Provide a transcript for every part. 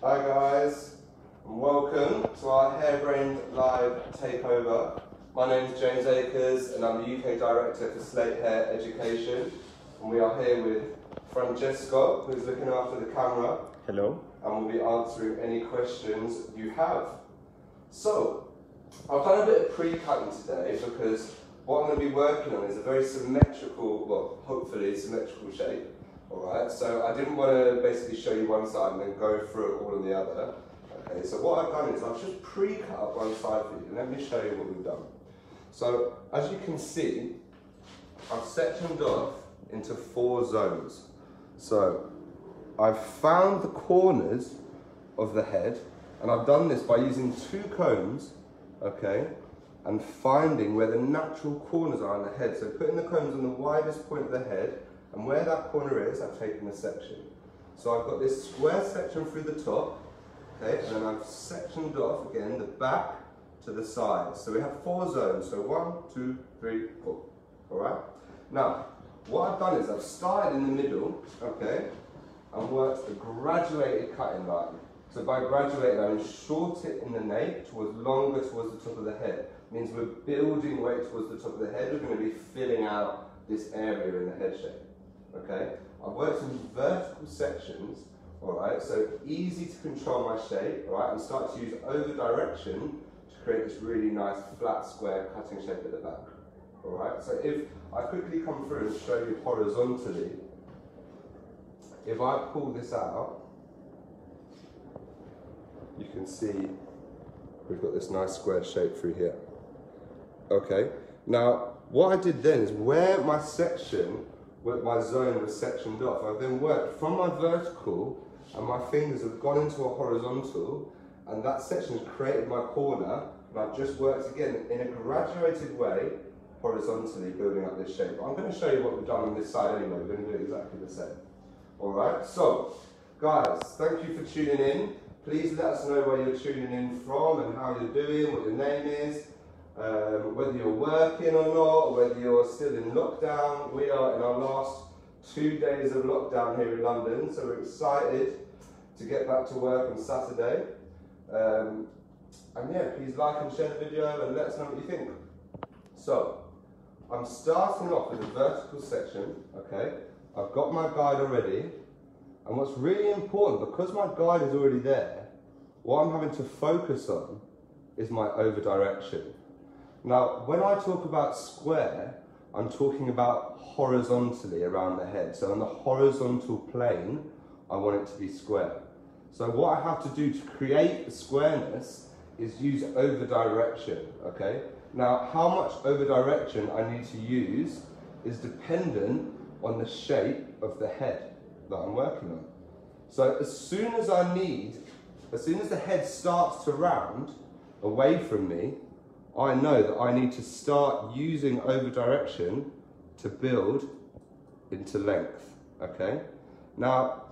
Hi guys, and welcome to our Hairbrained Live takeover. My name is James Akers and I'm the UK Director for Slate Hair Education. And we are here with Francesco, who's looking after the camera. Hello. And we'll be answering any questions you have. So, I've done a bit of pre-cutting today because what I'm going to be working on is a very symmetrical, well, hopefully symmetrical shape. Alright, so I didn't want to basically show you one side and then go through it all on the other. Okay, so what I've done is I've just pre-cut up one side for you. Let me show you what we've done. So, as you can see, I've sectioned off into 4 zones. So, I've found the corners of the head, and I've done this by using 2 combs, okay, and finding where the natural corners are on the head. So putting the combs on the widest point of the head, and where that corner is, I've taken a section. So I've got this square section through the top, okay, and then I've sectioned off again the back to the sides. So we have 4 zones, so 1, 2, 3, 4, all right? Now, what I've done is I've started in the middle, okay, and worked a graduated cutting line. So by graduated, I mean short it in the nape towards longer towards the top of the head. It means we're building weight towards the top of the head. We're going to be filling out this area in the head shape. Okay? I've worked in vertical sections, alright, so easy to control my shape, alright, and start to use over direction to create this really nice flat square cutting shape at the back. Alright, so if I quickly come through and show you horizontally, if I pull this out, you can see we've got this nice square shape through here. Okay, now what I did then is where my section, where my zone was sectioned off, I've then worked from my vertical and my fingers have gone into a horizontal, and that section has created my corner, and I've just worked again in a graduated way horizontally building up this shape. I'm going to show you what we've done on this side anyway. We're going to do exactly the same. Alright, so guys, thank you for tuning in. Please let us know where you're tuning in from and how you're doing, what your name is, whether you're working or not, or whether you're still in lockdown. We are in our last 2 days of lockdown here in London, so we're excited to get back to work on Saturday. And yeah, please like and share the video and let us know what you think. So, I'm starting off with a vertical section, okay? I've got my guide already, and what's really important, because my guide is already there, what I'm having to focus on is my over direction. Now, when I talk about square, I'm talking about horizontally around the head. So on the horizontal plane, I want it to be square. So what I have to do to create the squareness is use over direction, okay? Now, how much over direction I need to use is dependent on the shape of the head that I'm working on. So as soon as the head starts to round away from me, I know that I need to start using over direction to build into length, okay? Now,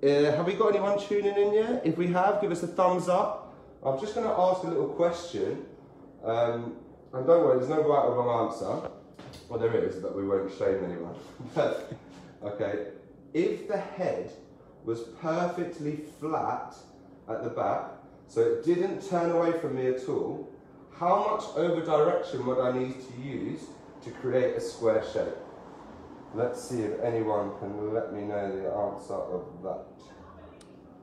have we got anyone tuning in yet? If we have, give us a thumbs up. I'm just going to ask a little question, and don't worry, there's no right or wrong answer. Well, there is, but we won't shame anyone. Okay, if the head was perfectly flat at the back, so it didn't turn away from me at all, how much over direction would I need to use to create a square shape? Let's see if anyone can let me know the answer of that.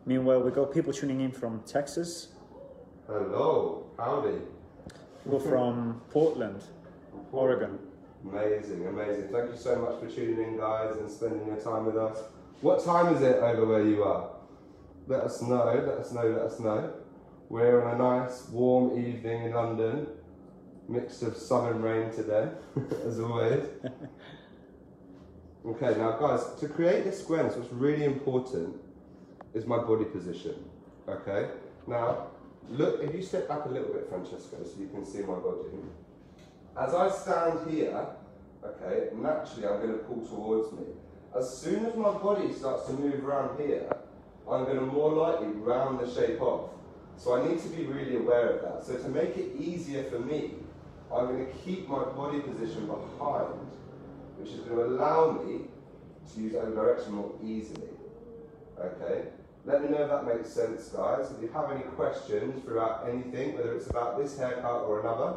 Meanwhile, we got people tuning in from Texas. Hello, howdy. People from Portland, Oregon. Amazing, amazing. Thank you so much for tuning in, guys, and spending your time with us. What time is it over where you are? Let us know, let us know, let us know. We're on a nice warm evening in London. Mix of sun and rain today, as always. Okay, now guys, to create this squareness, what's really important is my body position, okay? Now, look, if you step back a little bit, Francesco, so you can see my body. As I stand here, okay, naturally I'm going to pull towards me. As soon as my body starts to move around here, I'm going to more likely round the shape off. So I need to be really aware of that. So to make it easier for me, I'm going to keep my body position behind, which is going to allow me to use over direction more easily. Okay? Let me know if that makes sense, guys. If you have any questions throughout anything, whether it's about this haircut or another,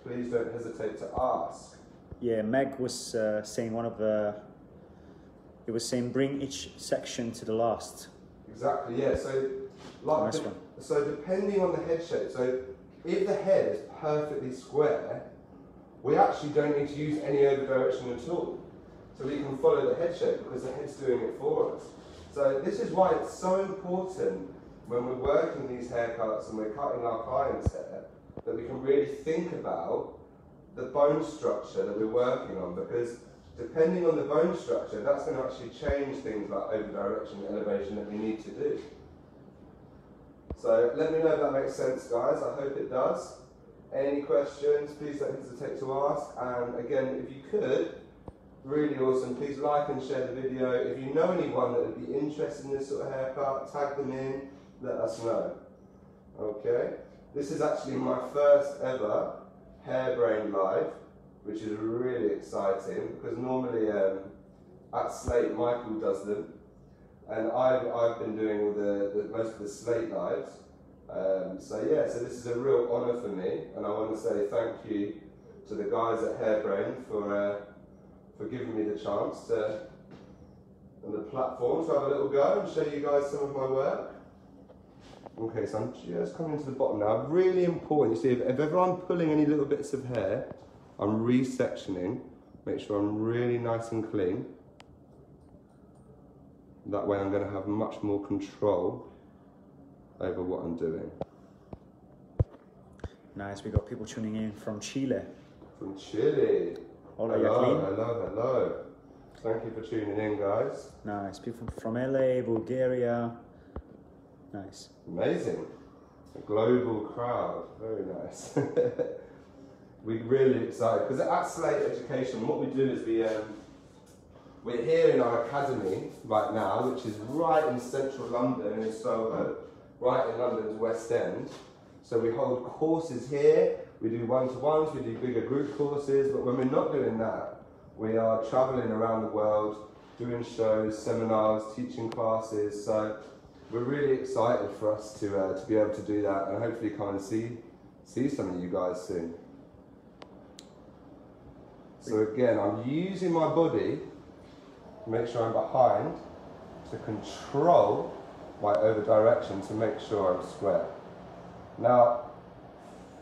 please don't hesitate to ask. Yeah, Meg was saying it was saying bring each section to the last. Exactly, yeah. So, like, Nice one. so depending on the head shape, so if the head is perfectly square, we actually don't need to use any over direction at all. So we can follow the head shape because the head's doing it for us. So this is why it's so important when we're working these haircuts and we're cutting our clients' hair, that we can really think about the bone structure that we're working on, because depending on the bone structure, that's going to actually change things like over direction and elevation that we need to do. So let me know if that makes sense, guys. I hope it does. Any questions, please don't hesitate to ask. And again, if you could, really awesome, please like and share the video. If you know anyone that would be interested in this sort of haircut, tag them in, let us know. Okay, this is actually my first ever Hairbrain live, which is really exciting because normally at Slate Michael does them, and I've been doing all the most of the Slate lives. So yeah, so this is a real honour for me, and I want to say thank you to the guys at Hairbrain for giving me the chance to, and the platform to have a little go and show you guys some of my work. Okay, so I'm just coming to the bottom now. Really important, you see, if ever I'm pulling any little bits of hair, I'm re-sectioning, make sure I'm really nice and clean. That way I'm going to have much more control over what I'm doing. Nice, we got people tuning in from Chile. From Chile. Hola, hello, Jacqueline. hello, hello. Thank you for tuning in, guys. Nice, people from LA, Bulgaria. Nice. Amazing. A global crowd, very nice. We're really excited because at Slate Education, what we do is we're here in our academy right now, which is right in central London in Soho, right in London's West End. So we hold courses here, we do one-to-ones, we do bigger group courses, but when we're not doing that, we are traveling around the world, doing shows, seminars, teaching classes. So we're really excited for us to be able to do that and hopefully come and see some of you guys soon. So again, I'm using my body to make sure I'm behind, to control my over direction, to make sure I'm square. Now,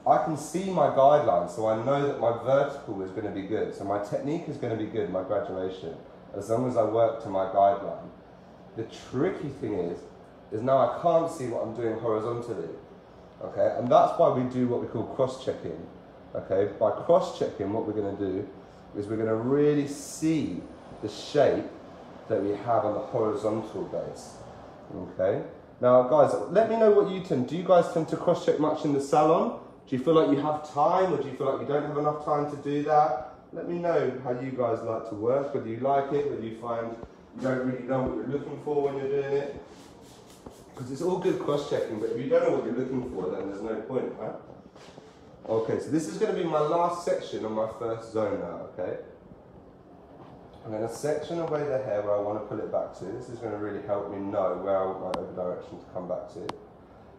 I can see my guidelines, so I know that my vertical is going to be good. So my technique is going to be good in my graduation, as long as I work to my guideline. The tricky thing is now I can't see what I'm doing horizontally. Okay, and that's why we do what we call cross-checking. Okay, by cross-checking, what we're going to do is we're going to really see the shape that we have on the horizontal base. Okay, now guys, let me know what you tend. Do you guys tend to cross-check much in the salon? Do you feel like you have time, or do you feel like you don't have enough time to do that? Let me know how you guys like to work, whether you like it, whether you find you don't really know what you're looking for when you're doing it. Because it's all good cross-checking, but if you don't know what you're looking for, then there's no point, right? Okay, so this is going to be my last section on my first zone now, okay? I'm going to section away the hair where I want to pull it back to. This is going to really help me know where I want my over direction to come back to.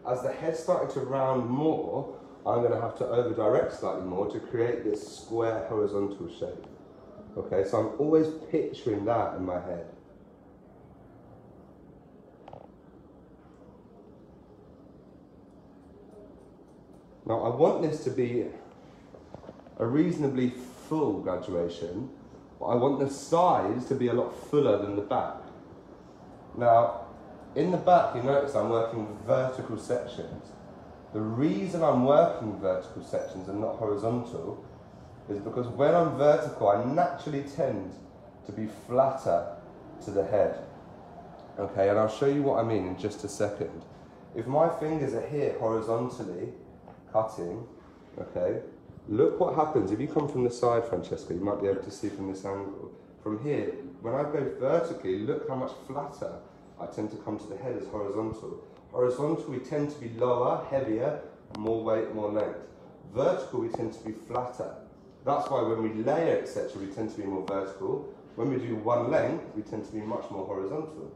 As the head's starting to round more, I'm going to have to over direct slightly more to create this square horizontal shape. Okay, so I'm always picturing that in my head. Now I want this to be a reasonably full graduation, but I want the sides to be a lot fuller than the back. Now, in the back you notice I'm working vertical sections. The reason I'm working vertical sections and not horizontal is because when I'm vertical, I naturally tend to be flatter to the head. Okay, and I'll show you what I mean in just a second. If my fingers are here horizontally, cutting, okay, look what happens. If you come from the side, Francesca, you might be able to see from this angle. From here, when I go vertically, look how much flatter I tend to come to the head as horizontal. Horizontal, we tend to be lower, heavier, more weight, more length. Vertical, we tend to be flatter. That's why when we layer, etc., we tend to be more vertical. When we do one length, we tend to be much more horizontal.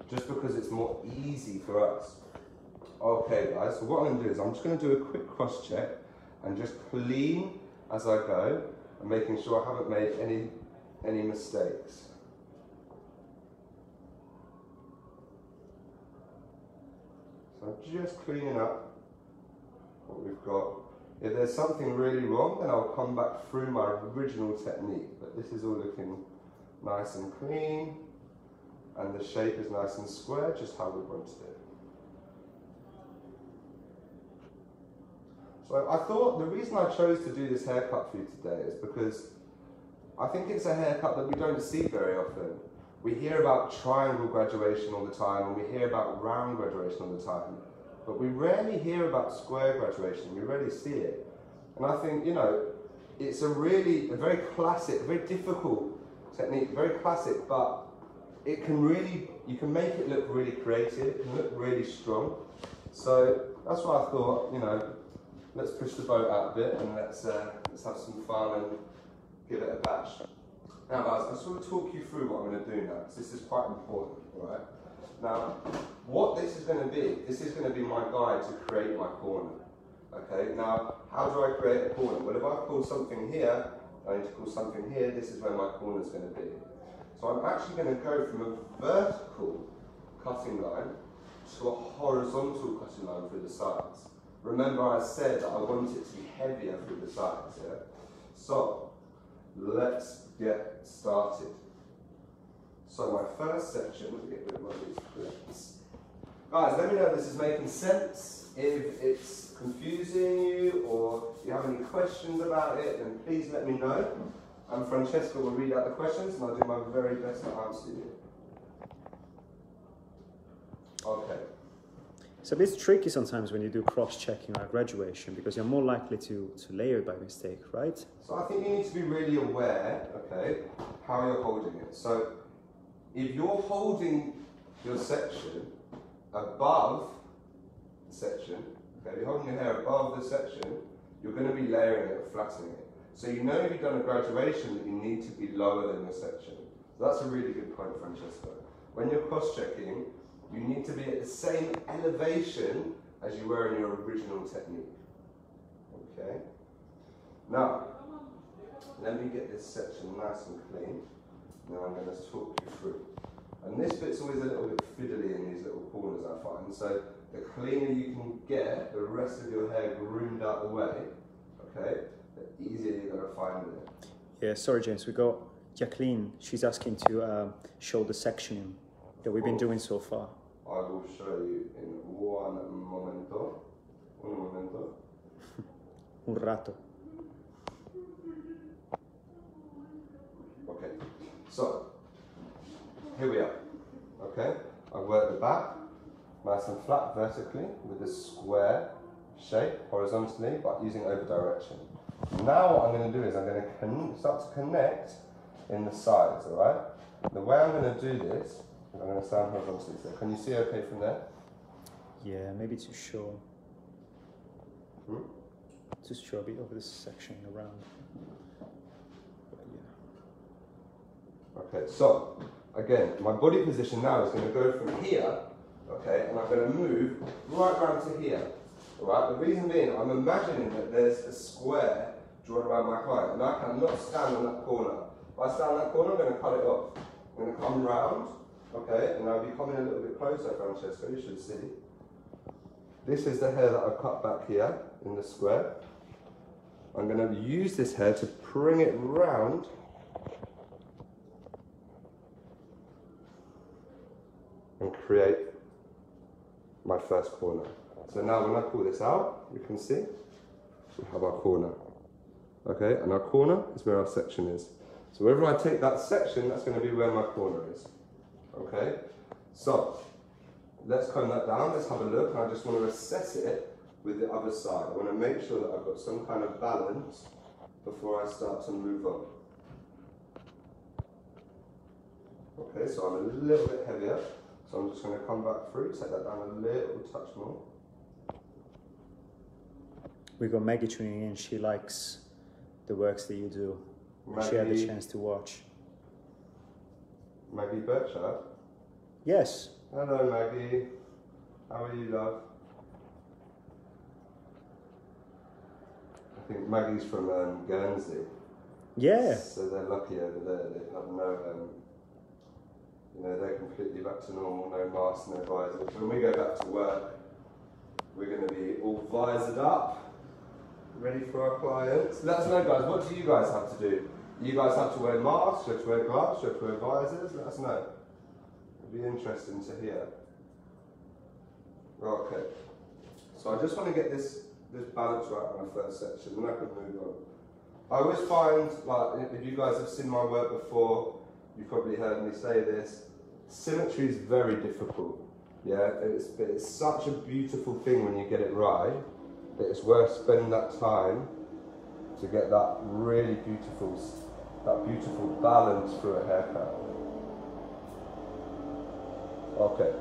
just because it's more easy for us. Okay guys, so what I'm going to do is I'm just going to do a quick cross check and just clean as I go and making sure I haven't made any mistakes. So I'm just cleaning up what we've got. If there's something really wrong, then I'll come back through my original technique, but this is all looking nice and clean and the shape is nice and square, just how we wanted it. So I thought the reason I chose to do this haircut for you today is because I think it's a haircut that we don't see very often. We hear about triangle graduation all the time and we hear about round graduation all the time, but we rarely hear about square graduation, we rarely see it. And I think, you know, it's a very classic, very difficult technique, very classic, but it can really, you can make it look really creative, it can look really strong. So that's why I thought, you know, let's push the boat out a bit and let's have some fun and give it a bash. Now guys, I just want to talk you through what I'm going to do now, because this is quite important, right? Now, what this is going to be my guide to create my corner. Okay, now, how do I create a corner? Well, if I pull something here, I need to pull something here, this is where my corner is going to be. So I'm actually going to go from a vertical cutting line to a horizontal cutting line through the sides. Remember I said that I want it to be heavier through the sides, yeah? So, let's get started. So my first section, let me get rid of all these clips. Guys, let me know if this is making sense. If it's confusing you or you have any questions about it, then please let me know. And Francesca will read out the questions and I'll do my very best to answer you. Okay. It's a bit tricky sometimes when you do cross-checking or graduation because you're more likely to layer by mistake, right? So I think you need to be really aware, okay, how you're holding it. So if you're holding your section above the section, okay, if you're holding your hair above the section, you're going to be layering it or flattening it. So you know if you've done a graduation that you need to be lower than your section. So that's a really good point, Francesca. When you're cross-checking, you need to be at the same elevation as you were in your original technique. Okay? Now, let me get this section nice and clean. Now I'm going to talk you through. And this bit's always a little bit fiddly in these little corners, I find. So the cleaner you can get the rest of your hair groomed out the way, okay, the easier you're going to find it. Yeah, sorry James, we got Jacqueline. She's asking to show the sectioning that we've been doing so far. I will show you in one momento. Un momento. Un rato. Okay, so here we are. Okay, I work the back nice and flat vertically with a square shape horizontally, but using over direction. Now what I'm going to do is I'm going to start to connect in the sides. All right. The way I'm going to do this. I'm going to stand horizontally, so can you see okay from there? Yeah, maybe to show. Just show a bit of this section around. But yeah. Okay, so again, my body position now is going to go from here, okay, and I'm going to move right round to here. Alright, the reason being, I'm imagining that there's a square drawn around my client, and I cannot stand on that corner. If I stand on that corner, I'm going to cut it off. I'm going to come round. Okay, and I'll be coming a little bit closer, Francesca, you should see. This is the hair that I've cut back here in the square. I'm going to use this hair to bring it round and create my first corner. So now when I pull this out, you can see we have our corner. Okay, and our corner is where our section is. So wherever I take that section, that's going to be where my corner is. Okay, so let's comb that down, let's have a look, and I just want to assess it with the other side. I want to make sure that I've got some kind of balance before I start to move on. Okay, so I'm a little bit heavier, so I'm just going to come back through, take that down a little touch more. We got Maggie tuning in, she likes the works that you do. Maggie, she had the chance to watch. Maggie Birchard? Yes. Hello Maggie. How are you, love? I think Maggie's from Guernsey. Yeah. So they're lucky over there. They have no, you know, they're completely back to normal, no masks, no visors. When we go back to work, we're going to be all visored up, ready for our clients. Let us know, guys, what do you guys have to do? You guys have to wear masks, you have to wear gloves, you have to wear visors? Let us know. It'd be interesting to hear. Okay. So I just want to get this balance right on my first section, then I can move on. I always find, like, if you guys have seen my work before, you've probably heard me say this, symmetry is very difficult. Yeah, it's such a beautiful thing when you get it right, that it's worth spending that time to get that really beautiful balance through a haircut. Okay.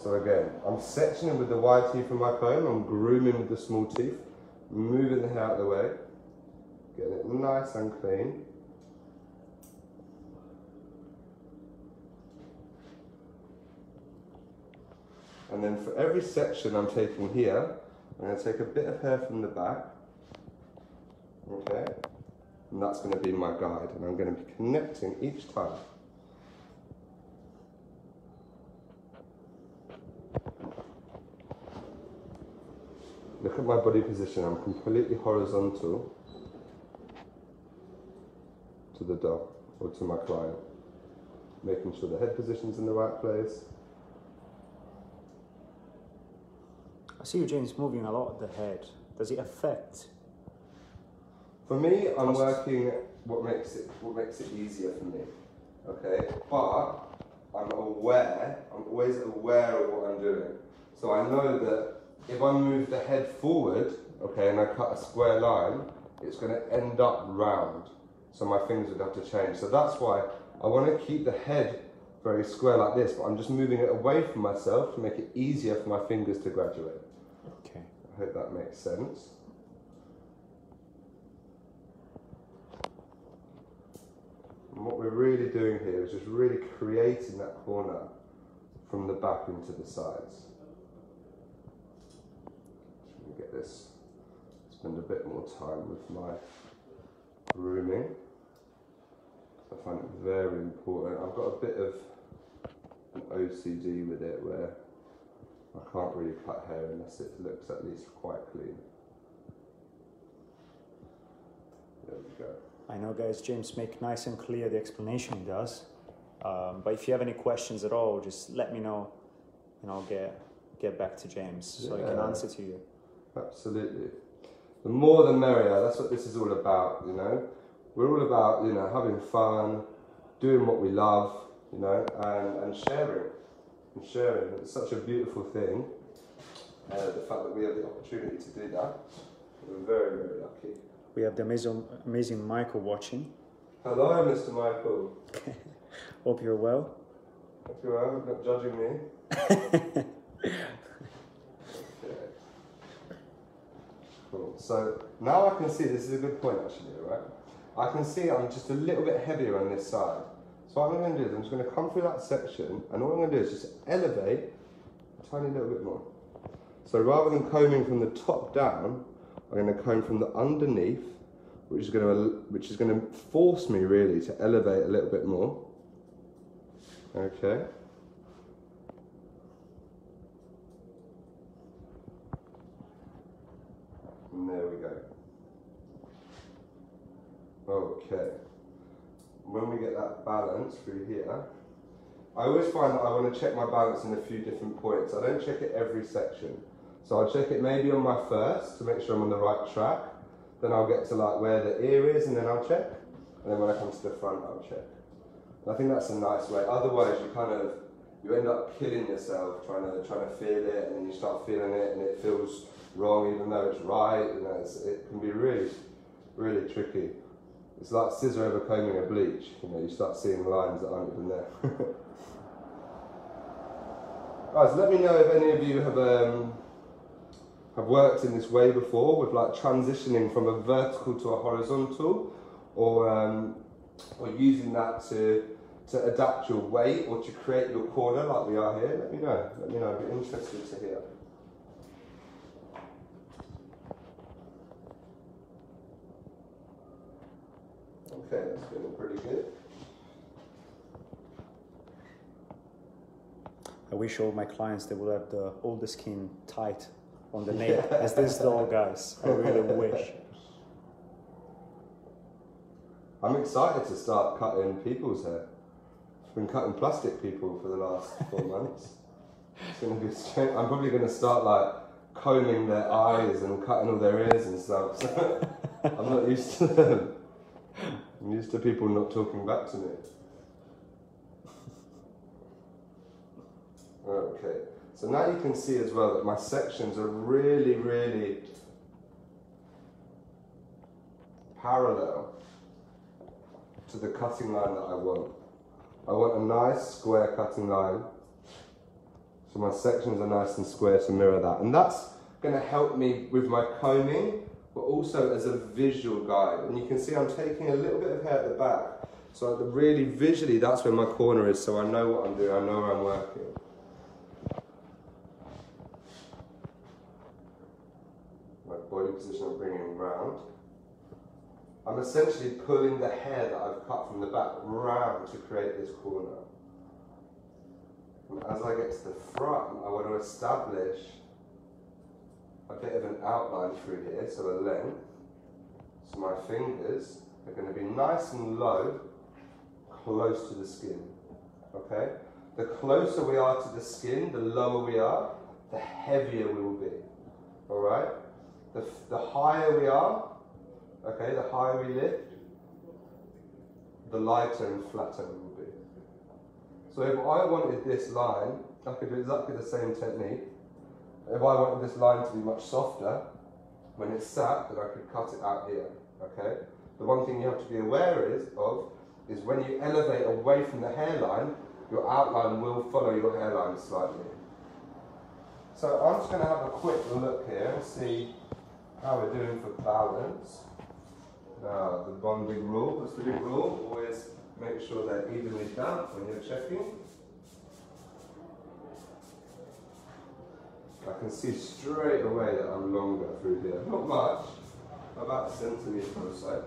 So again, I'm sectioning with the wide teeth of my comb, I'm grooming with the small teeth, moving the hair out of the way, getting it nice and clean. And then for every section I'm taking here, I'm going to take a bit of hair from the back, okay, and that's going to be my guide, and I'm going to be connecting each time. Look at my body position, I'm completely horizontal to the dog, or to my client. Making sure the head position's in the right place. I see you, James, moving a lot the head. Does it affect? For me, I'm working what makes it easier for me, okay? But I'm always aware of what I'm doing. So I know that if I move the head forward, okay, and I cut a square line, it's going to end up round. So my fingers would have to change. So that's why I want to keep the head very square like this, but I'm just moving it away from myself to make it easier for my fingers to graduate. Okay. I hope that makes sense. And what we're really doing here is just really creating that corner from the back into the sides. Get this, spend a bit more time with my grooming. I find it very important. I've got a bit of an OCD with it where I can't really cut hair unless it looks at least quite clean. There we go. I know, guys, James make nice and clear the explanation he does. But if you have any questions at all, just let me know and I'll get back to James so he can answer to you. Absolutely. The more the merrier, that's what this is all about, you know. We're all about, you know, having fun, doing what we love, you know, and sharing. And sharing. It's such a beautiful thing. The fact that we have the opportunity to do that. We're very, very lucky. We have the amazing Michael watching. Hello, Mr. Michael. Hope you're well. Hope you're well, not judging me. Cool. So now I can see, this is a good point actually, right? I can see I'm just a little bit heavier on this side. So what I'm going to do is I'm just going to come through that section, and all I'm going to do is just elevate a tiny little bit more. So rather than combing from the top down, I'm going to comb from the underneath, which is going to force me really to elevate a little bit more. Okay. And there we go. Okay. When we get that balance through here, I always find that I want to check my balance in a few different points. I don't check it every section. So I'll check it maybe on my first to make sure I'm on the right track. Then I'll get to like where the ear is and then I'll check. And then when I come to the front, I'll check. And I think that's a nice way. Otherwise, you end up killing yourself trying to feel it, and then you start feeling it and it feels wrong even though it's right. You know, it can be really, really tricky. It's like scissor over combing a bleach. You know, you start seeing lines that aren't even there. Guys, let me know if any of you have worked in this way before, with like transitioning from a vertical to a horizontal, or using that to to adapt your weight or to create your corner like we are here, let me know. Let me know, I'd be interested to hear. Okay, that's feeling pretty good. I wish all my clients, they would have all the skin tight on the nape as this doll, guys. I really wish. I'm excited to start cutting people's hair. I've been cutting plastic people for the last 4 months. It's going to be strange. I'm probably going to start like combing their eyes and cutting all their ears and stuff. So I'm not used to them. I'm used to people not talking back to me. Okay, so now you can see as well that my sections are really, really parallel to the cutting line that I want. I want a nice square cutting line, so my sections are nice and square to mirror that. And that's going to help me with my combing, but also as a visual guide. And you can see I'm taking a little bit of hair at the back, so really visually that's where my corner is, so I know what I'm doing, I know where I'm working. My body position I'm bringing round. I'm essentially pulling the hair that I've cut from the back round to create this corner. And as I get to the front, I want to establish a bit of an outline through here, so a length. So my fingers are going to be nice and low, close to the skin. Okay? The closer we are to the skin, the lower we are, the heavier we will be. Alright? The higher we are, okay, the higher we lift, the lighter and flatter we will be. So if I wanted this line, I could do exactly the same technique. If I wanted this line to be much softer, when it's sat, then I could cut it out here, okay? The one thing you have to be aware is when you elevate away from the hairline, your outline will follow your hairline slightly. So I'm just going to have a quick look here and see how we're doing for balance. Now, the one big rule, what's the big rule? Always make sure they're evenly damped when you're checking. I can see straight away that I'm longer through here. Not much, about a centimetre or so.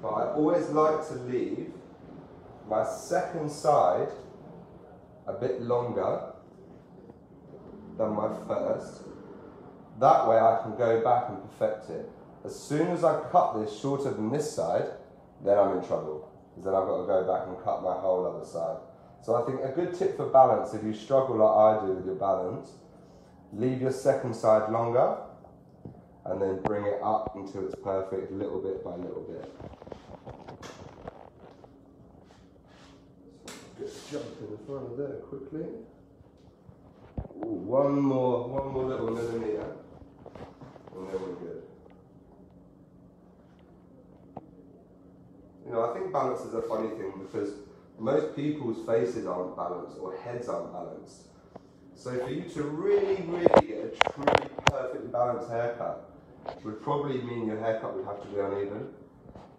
But I always like to leave my second side a bit longer than my first. That way I can go back and perfect it. As soon as I cut this shorter than this side, then I'm in trouble. Because then I've got to go back and cut my whole other side. So I think a good tip for balance, if you struggle like I do with your balance, leave your second side longer and then bring it up until it's perfect, little bit by little bit. So just jump in the front of there quickly. Ooh, one more little millimetre, and then we're good. You know, I think balance is a funny thing because most people's faces aren't balanced or heads aren't balanced. So for you to really, really get a truly perfectly balanced haircut would probably mean your haircut would have to be uneven.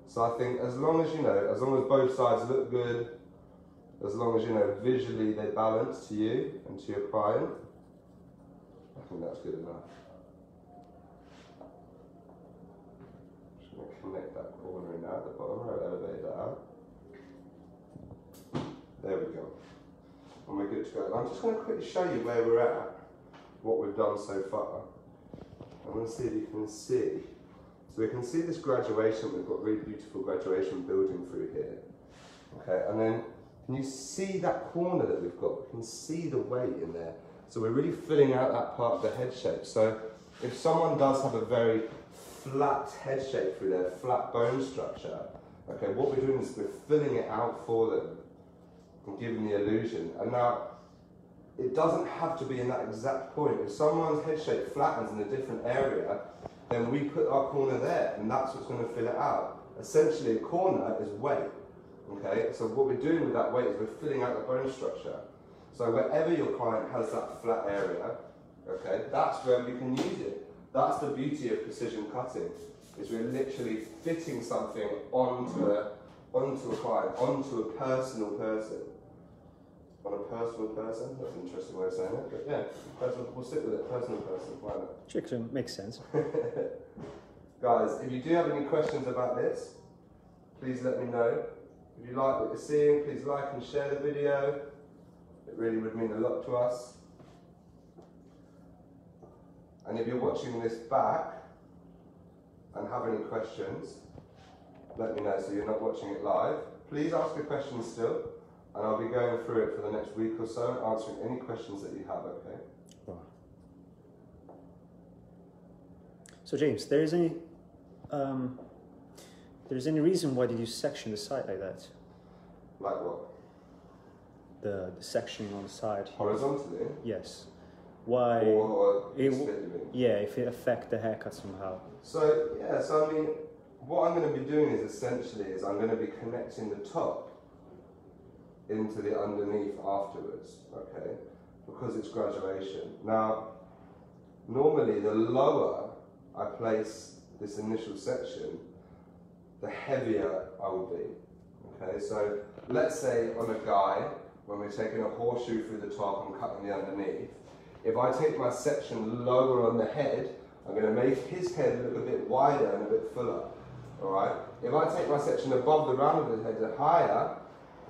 So I think as long as, you know, as long as both sides look good, as long as, you know, visually they balance to you and to your client, I think that's good enough. Just going to connect that corner in at the bottom, I'll elevate that out. There we go. And we're good to go. I'm just going to quickly show you where we're at, what we've done so far. I'm going to see if you can see. So we can see this graduation, we've got really beautiful graduation building through here. Okay, and then can you see that corner that we've got? We can see the weight in there. So we're really filling out that part of the head shape. So if someone does have a very flat head shape through their flat bone structure, okay, what we're doing is we're filling it out for them and giving the illusion. And now, it doesn't have to be in that exact point. If someone's head shape flattens in a different area, then we put our corner there, and that's what's going to fill it out. Essentially, a corner is weight. Okay, so what we're doing with that weight is we're filling out the bone structure. So wherever your client has that flat area, okay, that's where we can use it. That's the beauty of precision cutting, is we're literally fitting something onto onto a client, onto a personal person. On a personal person? That's an interesting way of saying it, but yeah, personal, we'll stick with it, personal person, why not? Sure, makes sense. Guys, if you do have any questions about this, please let me know. If you like what you're seeing, please like and share the video. It really would mean a lot to us. And if you're watching this back and have any questions, let me know so you're not watching it live. Please ask a question still, and I'll be going through it for the next week or so, answering any questions that you have, okay? Wow. So James, there's any reason why did you section the side like that? Like what? The sectioning on the side. Horizontally? Yes. Why? Or it, split, you mean? yeah, if it affect the haircut somehow. So yeah, so I mean, what I'm going to be doing is I'm going to be connecting the top into the underneath afterwards, okay? Because it's graduation. Now, normally the lower I place this initial section, the heavier I will be, okay? So let's say on a guy, when we're taking a horseshoe through the top and cutting the underneath, if I take my section lower on the head, I'm going to make his head look a bit wider and a bit fuller, all right? If I take my section above the round of his head higher,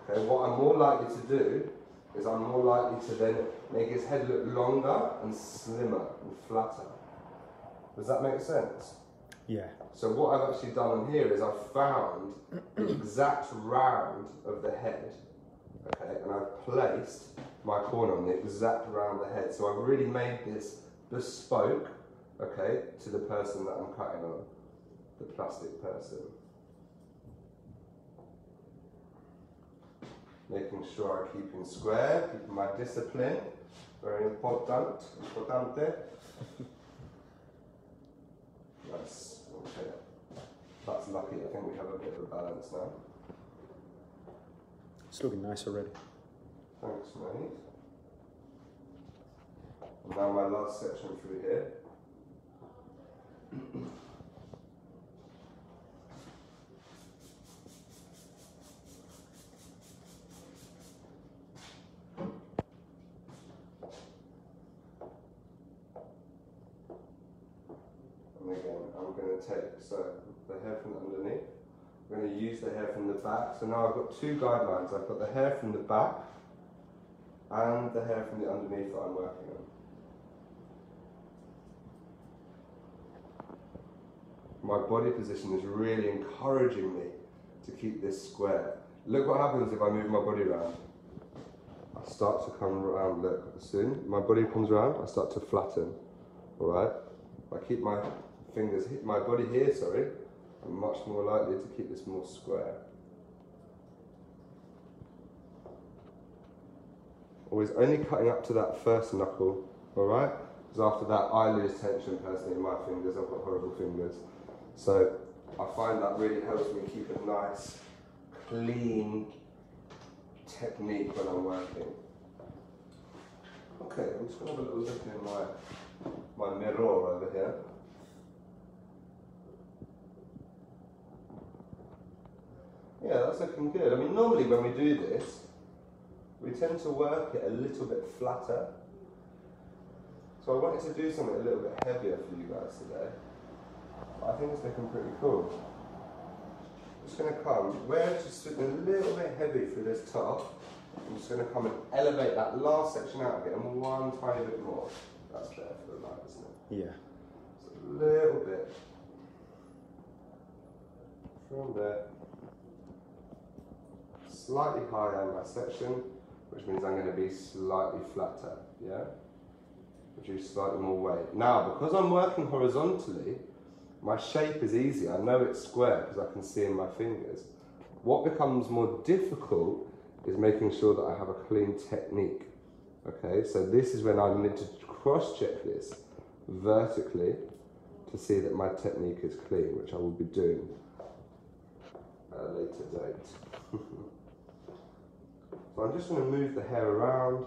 okay, what I'm more likely to do is I'm more likely to then make his head look longer and slimmer and flatter. Does that make sense? Yeah. So what I've actually done on here is I've found the exact round of the head, okay, and I've placed my corner on the exact round of the head. So I've really made this bespoke, okay, to the person that I'm cutting on, the plastic person. Making sure I keep in square, keeping my discipline, very important, importante. Nice, okay. That's lucky, I think we have a bit of a balance now. It's looking nice already. Thanks, mate. And now my last section through here. And again, I'm going to take the hair from underneath. I'm going to use the hair from the back. So now I've got two guidelines. I've got the hair from the back and the hair from the underneath that I'm working on. My body position is really encouraging me to keep this square. Look what happens if I move my body around. I start to come around, look, soon my body comes around, I start to flatten, all right? If I keep my fingers, my body here, sorry, I'm much more likely to keep this more square. Always only cutting up to that first knuckle, all right? Because after that, I lose tension personally in my fingers. I've got horrible fingers. So I find that really helps me keep a nice, clean technique when I'm working. Okay, I'm just going to have a little look in my mirror over here. Yeah, that's looking good. I mean, normally when we do this, we tend to work it a little bit flatter. So I wanted to do something a little bit heavier for you guys today. I think it's looking pretty cool. I'm just going to come, where it's just a little bit heavy through this top, I'm just going to come and elevate that last section out again one tiny bit more. That's better for the light, isn't it? Yeah. Just a little bit. From there. Slightly higher in my section, which means I'm going to be slightly flatter, yeah? Produce slightly more weight. Now, because I'm working horizontally, my shape is easy. I know it's square because I can see in my fingers. What becomes more difficult is making sure that I have a clean technique. Okay, so this is when I need to cross-check this vertically to see that my technique is clean, which I will be doing at a later date. So I'm just going to move the hair around,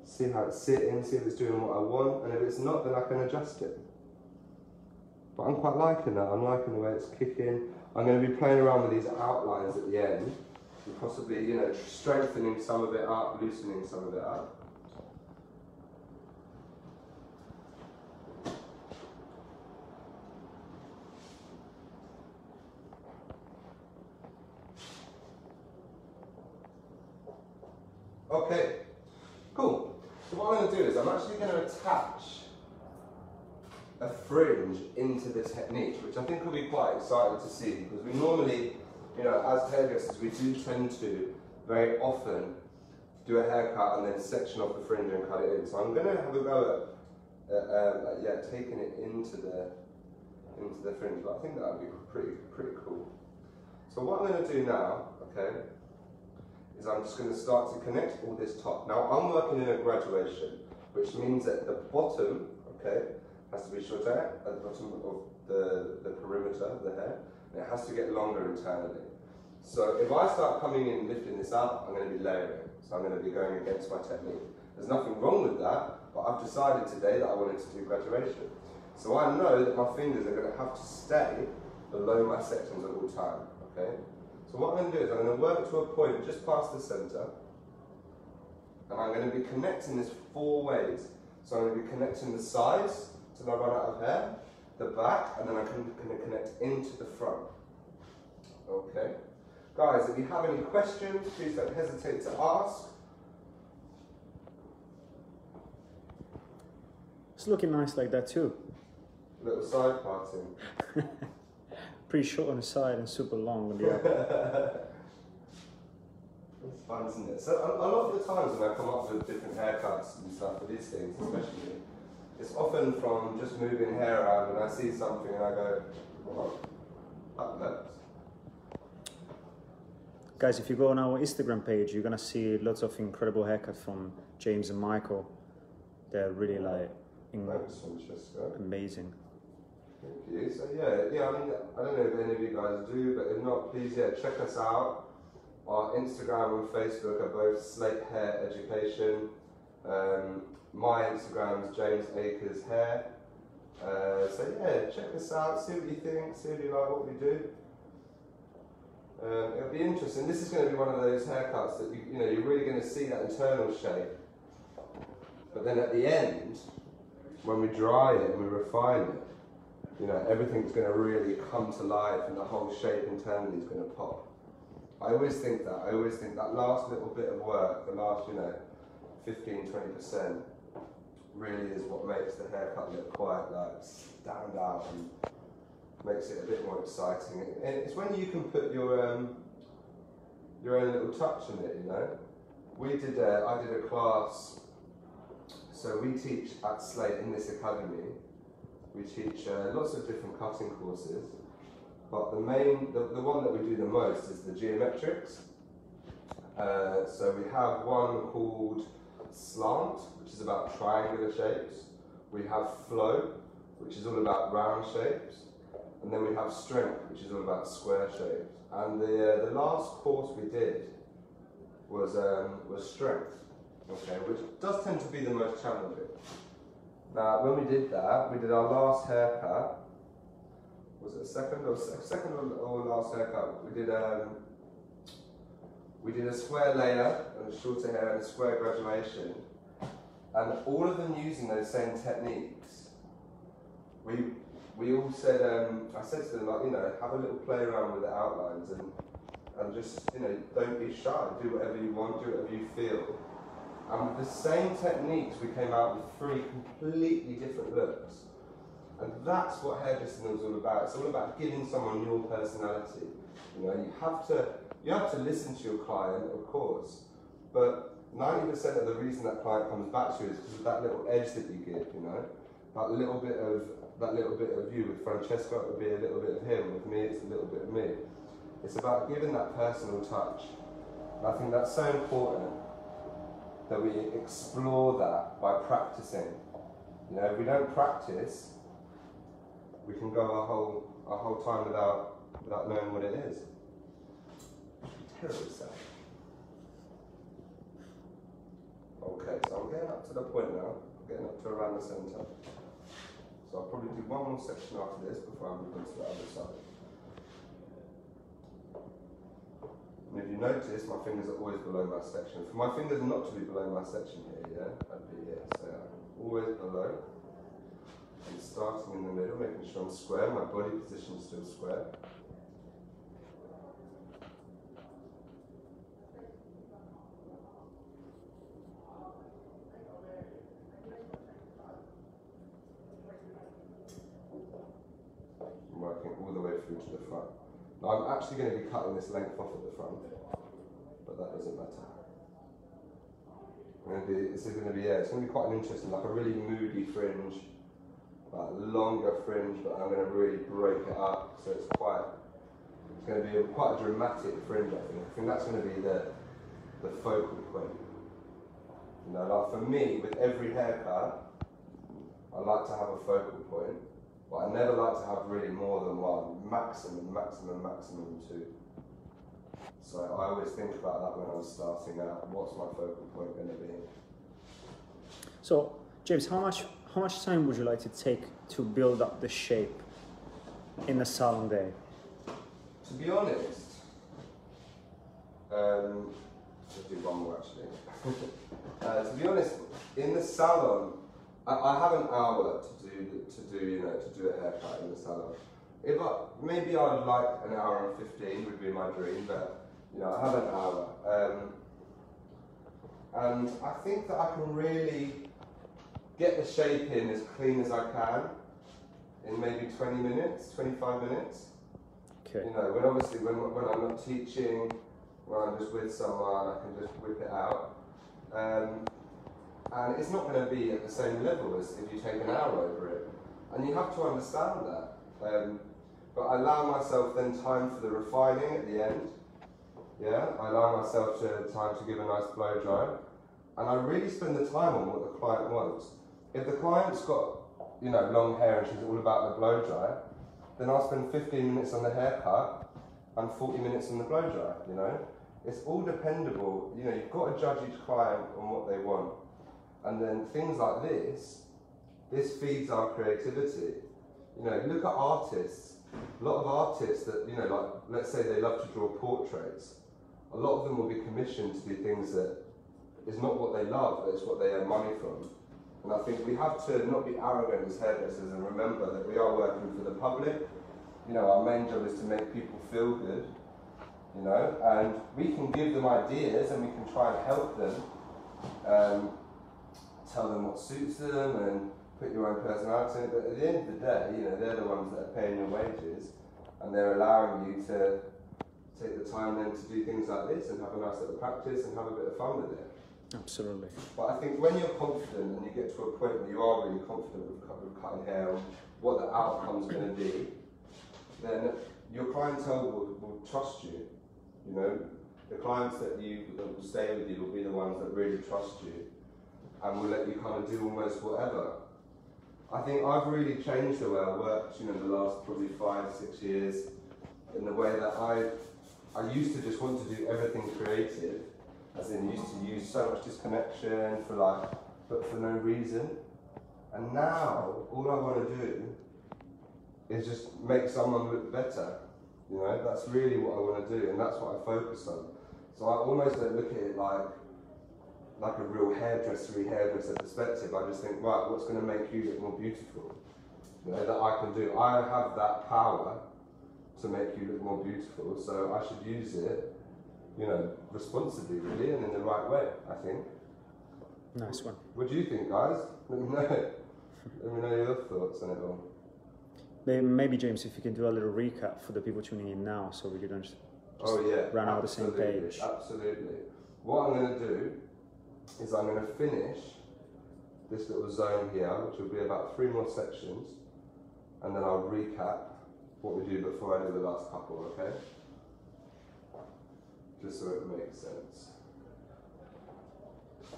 see how it's sitting, see if it's doing what I want, and if it's not, then I can adjust it. But I'm quite liking that. I'm liking the way it's kicking. I'm going to be playing around with these outlines at the end, and possibly, you know, strengthening some of it up, loosening some of it up. Okay, cool. So what I'm going to do is I'm actually going to attach a fringe into the technique, which I think will be quite exciting to see, because we normally, you know, as hairdressers, we do tend to very often do a haircut and then section off the fringe and cut it in. So I'm going to have a go at taking it into the fringe, but I think that would be pretty cool. So what I'm going to do now, okay, is I'm just going to start to connect all this top. Now I'm working in a graduation, which means that the bottom, okay, has to be shorter at the bottom of the perimeter of the hair, and it has to get longer internally. So if I start coming in lifting this up, I'm going to be layering. So I'm going to be going against my technique. There's nothing wrong with that, but I've decided today that I wanted to do graduation. So I know that my fingers are going to have to stay below my sections at all time, okay? So what I'm going to do is I'm going to work to a point just past the centre, and I'm going to be connecting this 4 ways. So I'm going to be connecting the sides till I run out of hair, the back, and then I'm going to connect into the front. Okay. Guys, if you have any questions, please don't hesitate to ask. It's looking nice like that too. Little side parting. Pretty short on the side and super long on the other. It's fun, isn't it? So a lot of the times when I come up with different haircuts and stuff for these things, especially, it's often from just moving hair around and I see something and I go, oh, that works. Guys, if you go on our Instagram page, you're gonna see lots of incredible haircuts from James and Michael. They're really like amazing. Thank you. So yeah, I mean, I don't know if any of you guys do, but if not, please check us out. Our Instagram and Facebook are both Slate Hair Education. My Instagram is James Akers Hair. So yeah, check us out, see what you think, see if you like what we do. It'll be interesting. This is going to be one of those haircuts that you know you're really going to see that internal shape. But then at the end, when we dry it and we refine it, you know, everything's going to really come to life and the whole shape internally is going to pop. I always think that. I always think that last little bit of work, the last, you know, 15–20%, really is what makes the haircut look quite like stand out and makes it a bit more exciting. And it's when you can put your own little touch in it, you know. I did a class. So we teach at Slate in this academy. We teach lots of different cutting courses, but the one that we do the most is the geometrics. So we have one called Slant, which is about triangular shapes. We have Flow, which is all about round shapes. And then we have Strength, which is all about square shapes. And the last course we did was Strength, okay, which does tend to be the most challenging. Now, when we did that, we did our last haircut. Was it second or last haircut? We did a square layer and a shorter hair and a square graduation, and all of them using those same techniques. We all said, I said to them, like, you know, have a little play around with the outlines and just, you know, don't be shy. Do whatever you want, do whatever you feel. And with the same techniques, we came out with 3 completely different looks. And that's what hairdressing is all about. It's all about giving someone your personality. You know, you have to listen to your client, of course, but 90% of the reason that client comes back to you is because of that little edge that you give. You know, that little bit of you. With Francesco, it would be a little bit of him. With me, it's a little bit of me. It's about giving that personal touch. And I think that's so important, that we explore that by practicing. You know, if we don't practice, we can go our whole time without knowing what it is. Terribly sad. Okay, so I'm getting up to the point now. I'm getting up to around the centre. So I'll probably do one more section after this before I move on to the other side. you notice my fingers are always below my section. For my fingers not to be below my section here, yeah, I'd be here. So I'm always below. I'm starting in the middle, making sure I'm square, my body position is still square. I'm working all the way through to the front. Now I'm actually going to be cutting this length off at the front, but that doesn't matter. It's going to be quite an interesting, like a really moody fringe, like longer fringe, but I'm going to really break it up, so it's going to be quite a dramatic fringe, I think. I think that's going to be the focal point. You know, like for me, with every haircut, I like to have a focal point, but I never like to have really more than one, maximum two. So I always think about that when I'm starting out. What's my focal point going to be? So, James, how much time would you like to take to build up the shape in a salon day? To be honest, let's do one more actually. To be honest, in the salon, I have an hour to do a haircut in the salon. Maybe I'd like an hour and 15 would be my dream, but you know, I have an hour, and I think that I can really get the shape in as clean as I can in maybe 20 minutes, 25 minutes. Okay. You know, when I'm not teaching, when I'm just with someone, I can just whip it out. And it's not going to be at the same level as if you take an hour over it. And you have to understand that. But I allow myself then time for the refining at the end. Yeah, I allow myself time to give a nice blow dry. And I really spend the time on what the client wants. If the client's got, you know, long hair and she's all about the blow dry, then I'll spend 15 minutes on the haircut and 40 minutes on the blow dry, you know. It's all dependable. You know, you've got to judge each client on what they want. And then things like this feeds our creativity. You know, look at artists. A lot of artists that, you know, like, let's say they love to draw portraits. A lot of them will be commissioned to do things that is not what they love, but it's what they earn money from. And I think we have to not be arrogant as hairdressers and remember that we are working for the public. You know, our main job is to make people feel good, you know, and we can give them ideas and we can try and help them, tell them what suits them and put your own personality in it, but at the end of the day, you know, they're the ones that are paying your wages and they're allowing you to take the time then to do things like this and have a nice little practice and have a bit of fun with it. Absolutely. But I think when you're confident and you get to a point where you are really confident with cutting hair and what the outcome's going to be, then your clientele will trust you. You know, the clients that will stay with you will be the ones that really trust you and will let you kind of do almost whatever. I think I've really changed the way I worked, you know, the last probably 5-6 years, in the way that I used to just want to do everything creative, as in used to use so much disconnection but for no reason. And now, all I want to do is just make someone look better. You know, that's really what I want to do, and that's what I focus on. So I almost don't look at it like a real hairdresser perspective. I just think, right, what's going to make you look more beautiful? You know, that I can do. I have that power to make you look more beautiful, so I should use it, you know, responsibly really, and in the right way, I think. Nice one. What do you think, guys? Let me know. Let me know your thoughts on it all. Maybe, James, if you can do a little recap for the people tuning in now, so we don't just run out the same page. Absolutely. What I'm going to do is I'm going to finish this little zone here, which will be about 3 more sections, and then I'll recap what we do before I do the last couple, okay? Just so it makes sense.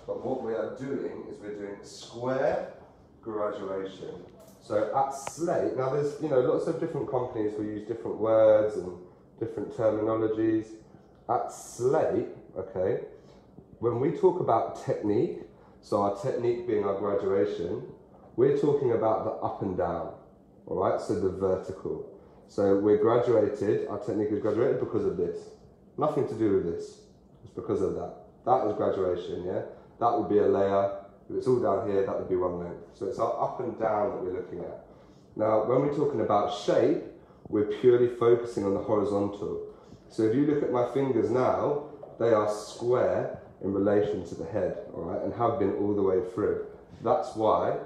But what we are doing is we're doing square graduation. So at Slate, now there's, you know, lots of different companies will use different words and different terminologies. At Slate, okay, when we talk about technique, so our technique being our graduation, we're talking about the up and down, all right, so the vertical. So we're graduated, our technique is graduated because of this, Nothing to do with this. It's because of that. That is graduation, yeah? That would be a layer. If it's all down here, that would be one length. So it's our up and down that we're looking at. Now, when we're talking about shape, we're purely focusing on the horizontal. So if you look at my fingers now, they are square in relation to the head, all right, and have been all the way through. That's why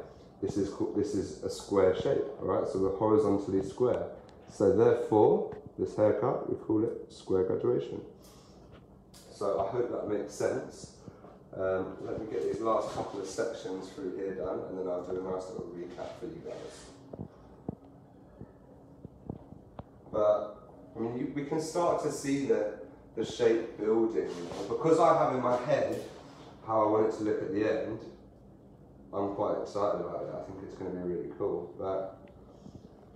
this is a square shape, all right, so we're horizontally square. So therefore, this haircut, we call it square graduation. So I hope that makes sense. Let me get these last couple of sections through here done, and then I'll do a nice little recap for you guys. But I mean, we can start to see the shape building. Because I have in my head how I want it to look at the end, I'm quite excited about it. I think it's going to be really cool. But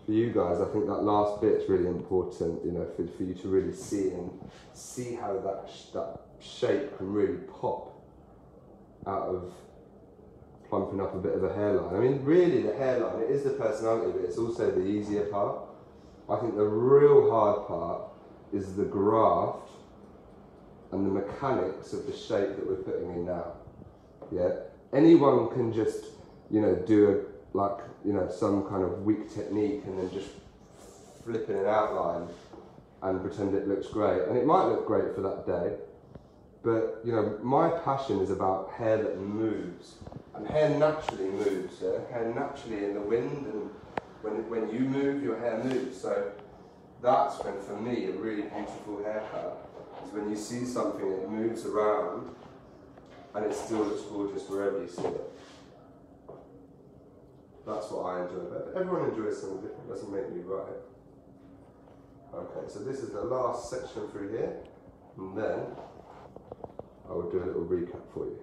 for you guys, I think that last bit's really important, you know, for you to really see how that shape can really pop out of plumping up a bit of a hairline. I mean, really the hairline, it is the personality, but it's also the easier part. I think the real hard part is the graft and the mechanics of the shape that we're putting in now. Yeah, anyone can just, you know, do some kind of weak technique and then just flip in an outline and pretend it looks great. And it might look great for that day, but you know, my passion is about hair that moves, and hair naturally moves. Yeah? Hair naturally in the wind, and when you move, your hair moves. So that's when, for me, a really beautiful haircut is when you see something that moves around and it still looks gorgeous wherever you see it. That's what I enjoy about it. Everyone enjoys something different, doesn't make me right. Okay, so this is the last section through here, and then I will do a little recap for you.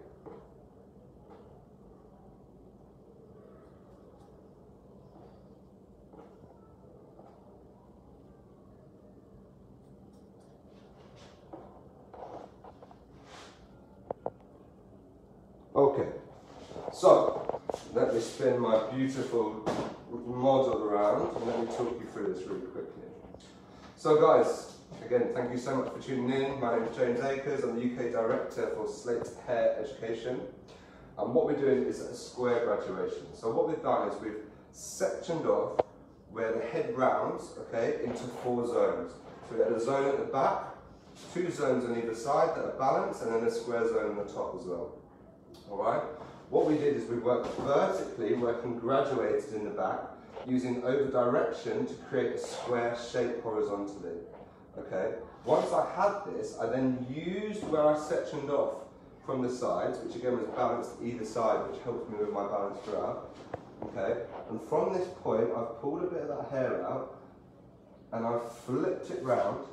Okay, so let me spin my beautiful model around and let me talk you through this really quickly. So guys, again, thank you so much for tuning in. My name is James Akers. I'm the UK Director for Slate Hair Education. And what we're doing is a square graduation. So what we've done is we've sectioned off where the head rounds, okay, into 4 zones. So we've got a zone at the back, 2 zones on either side that are balanced, and then a square zone on the top as well. Alright, what we did is we worked vertically, working graduated in the back, using over direction to create a square shape horizontally. Okay, once I had this, I then used where I sectioned off from the sides, which again was balanced either side, which helped me with my balance throughout. Okay, and from this point, I've pulled a bit of that hair out, and I've flipped it round,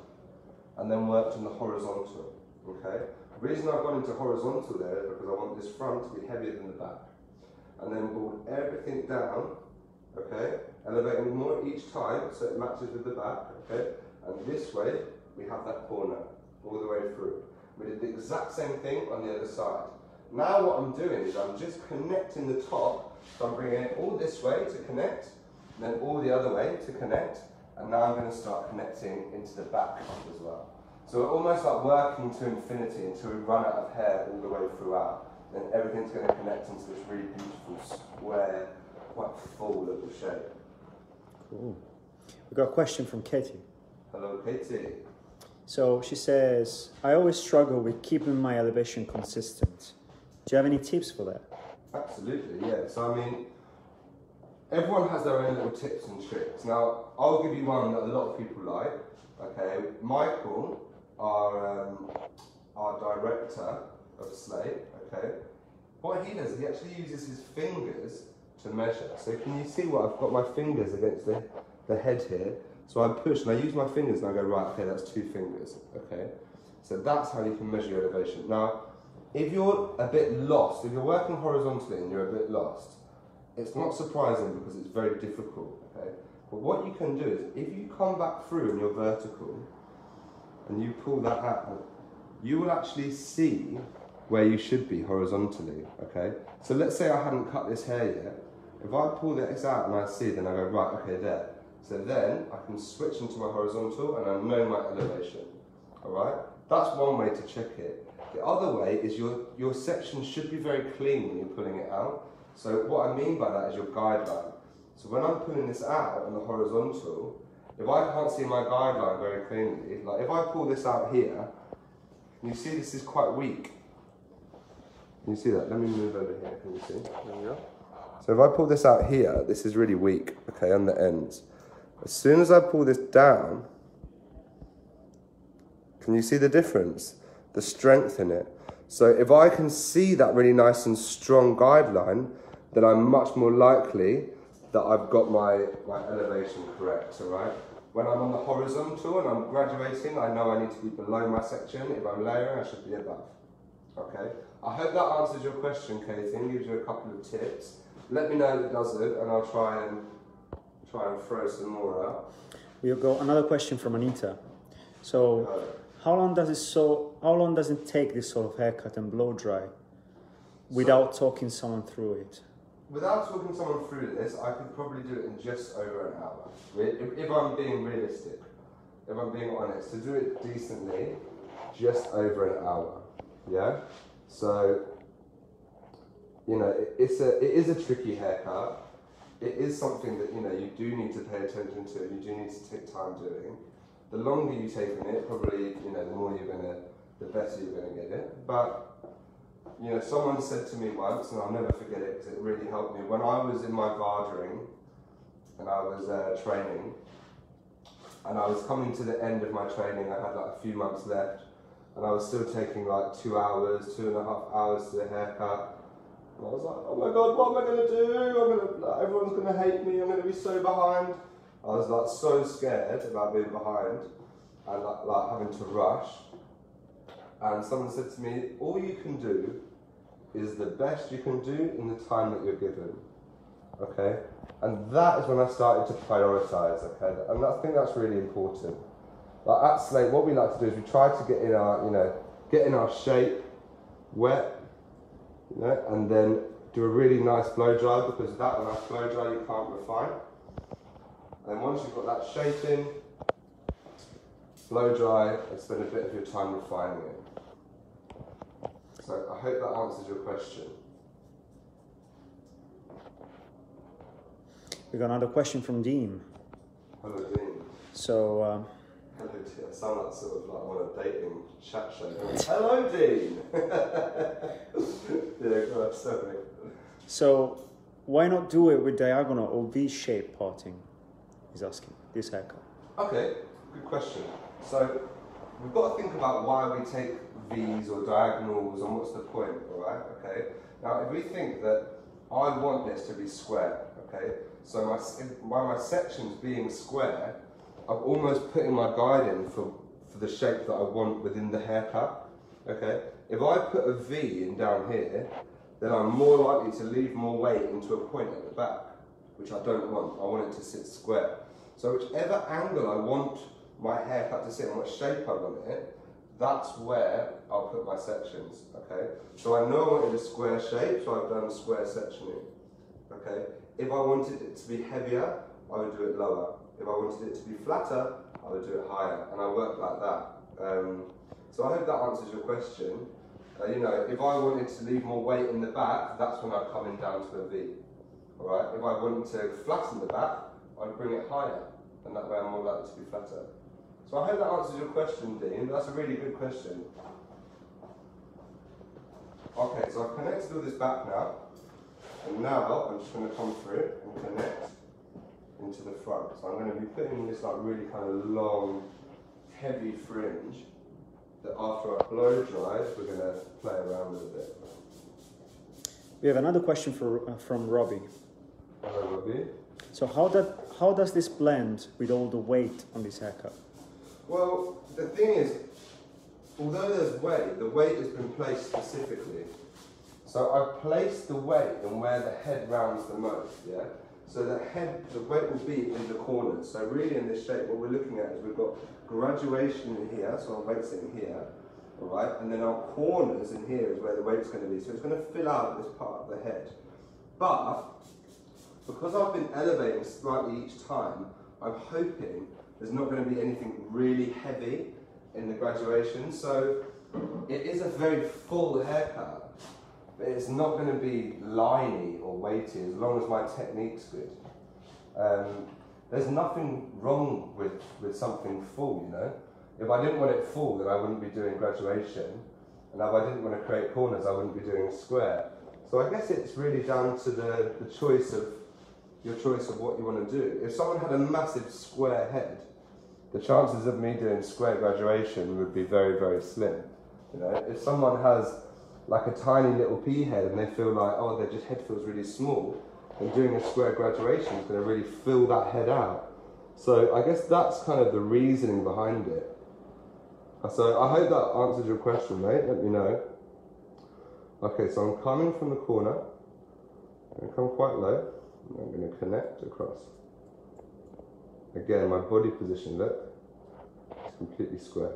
and then worked on the horizontal. Okay. The reason I've gone into horizontal there is because I want this front to be heavier than the back. And then pulled everything down, okay, elevating more each time so it matches with the back, okay, and this way we have that corner all the way through. We did the exact same thing on the other side. Now what I'm doing is I'm just connecting the top, so I'm bringing it all this way to connect, then all the other way to connect, and now I'm going to start connecting into the back as well. So we're almost like working to infinity until we run out of hair all the way throughout. Then everything's going to connect into this really beautiful, square, quite full little shape. Cool. We've got a question from Katie. Hello, Katie. So she says, I always struggle with keeping my elevation consistent. Do you have any tips for that? Absolutely, yeah. So I mean, everyone has their own little tips and tricks. Now, I'll give you one that a lot of people like. Okay, Michael, our director of Slate, okay, what he does, he actually uses his fingers to measure. So can you see what I've got my fingers against the head here? So I push and I use my fingers and I go, right, okay, that's 2 fingers, okay? So that's how you can measure your elevation. Now, if you're a bit lost, if you're working horizontally and you're a bit lost, it's not surprising because it's very difficult, okay? But what you can do is, if you come back through and you're vertical, and you pull that out, you will actually see where you should be horizontally, okay? So let's say I hadn't cut this hair yet. If I pull this out and I see, then I go, right, okay, there. So then I can switch into my horizontal and I know my elevation, all right? That's one way to check it. The other way is your section should be very clean when you're pulling it out. So what I mean by that is your guideline. So when I'm pulling this out on the horizontal, if I can't see my guideline very cleanly, like if I pull this out here, you see this is quite weak. Can you see that? Let me move over here, can you see? There we go. So if I pull this out here, this is really weak, okay, on the ends. As soon as I pull this down, can you see the difference? The strength in it. So if I can see that really nice and strong guideline, then I'm much more likely that I've got my elevation correct, all right? When I'm on the horizontal and I'm graduating, I know I need to be below my section. If I'm layering, I should be above, okay? I hope that answers your question, Katie, and gives you a couple of tips. Let me know if it doesn't, and I'll try and throw some more out. We'll go another question from Anita. So, how long does it take this sort of haircut and blow dry without talking someone through it? Without talking someone through this, I could probably do it in just over an hour. If I'm being realistic, if I'm being honest, to do it decently, just over an hour. Yeah. So, you know, it is a tricky haircut. It is something that, you know, you do need to pay attention to. You do need to take time doing. The longer you take in it, probably, you know, the better you're gonna get it. But, you know, someone said to me once, and I'll never forget it because it really helped me. When I was in my bardering and I was training, and I was coming to the end of my training, I had like a few months left, and I was still taking like 2 hours, 2.5 hours to the haircut. And I was like, oh my God, what am I gonna do? Everyone's gonna hate me, I'm gonna be so behind. I was like so scared about being behind and like having to rush. And someone said to me, all you can do is the best you can do in the time that you're given, okay? And that is when I started to prioritise, okay? And I think that's really important. Like at Slate, what we like to do is we try to get in our shape, wet, you know, and then do a really nice blow dry, because that nice blow dry you can't refine. And once you've got that shape in, blow dry and spend a bit of your time refining it. So I hope that answers your question. We got another question from Dean. Hello, Dean. So, hello, Dean. I sound like sort of like on a dating chat show. Hello, Dean. Yeah, go on, sorry. So, why not do it with diagonal or V-shaped parting? He's asking this haircut. Okay, good question. So, we've got to think about why we take V's or diagonals and what's the point, alright? Okay. Now, if we think that I want this to be square, okay, so by my sections being square, I'm almost putting my guide in for the shape that I want within the haircut, okay? If I put a V in down here, then I'm more likely to leave more weight into a point at the back, which I don't want. I want it to sit square. So whichever angle I want my haircut to sit and what shape I want it, that's where I'll put my sections, okay? So I know I wanted a square shape, so I've done a square sectioning, okay? If I wanted it to be heavier, I would do it lower. If I wanted it to be flatter, I would do it higher, and I work like that. So I hope that answers your question. You know, if I wanted to leave more weight in the back, that's when I'd come in down to a V, all right? If I wanted to flatten the back, I'd bring it higher, and that way I'm more likely to be flatter. So I hope that answers your question, Dean. That's a really good question. Okay, so I've connected all this back now, and now I'm just going to come through and connect into the front. So I'm going to be putting this like really kind of long, heavy fringe that after I blow dry, we're going to play around with a bit. We have another question from Robbie. Hello, Robbie. So how does this blend with all the weight on this haircut? Well, the thing is, although there's weight, the weight has been placed specifically. So I've placed the weight in where the head rounds the most, yeah? So the weight will be in the corners. So really in this shape, what we're looking at is we've got graduation in here, so our weight's in here, all right? And then our corners in here is where the weight's going to be. So it's going to fill out this part of the head. But because I've been elevating slightly each time, I'm hoping there's not going to be anything really heavy in the graduation. So it is a very full haircut, but it's not going to be liney or weighty as long as my technique's good. There's nothing wrong with something full, you know. If I didn't want it full, then I wouldn't be doing graduation. And if I didn't want to create corners, I wouldn't be doing a square. So I guess it's really down to the choice of your choice of what you want to do. If someone had a massive square head, the chances of me doing square graduation would be very, very slim. You know, if someone has like a tiny little pea head and they feel like, oh, their just head feels really small, then doing a square graduation is going to really fill that head out. So I guess that's kind of the reasoning behind it. So I hope that answers your question, mate. Let me know. Okay, so I'm coming from the corner. I'm going to come quite low. And I'm going to connect across. Again, my body position, look, it's completely square.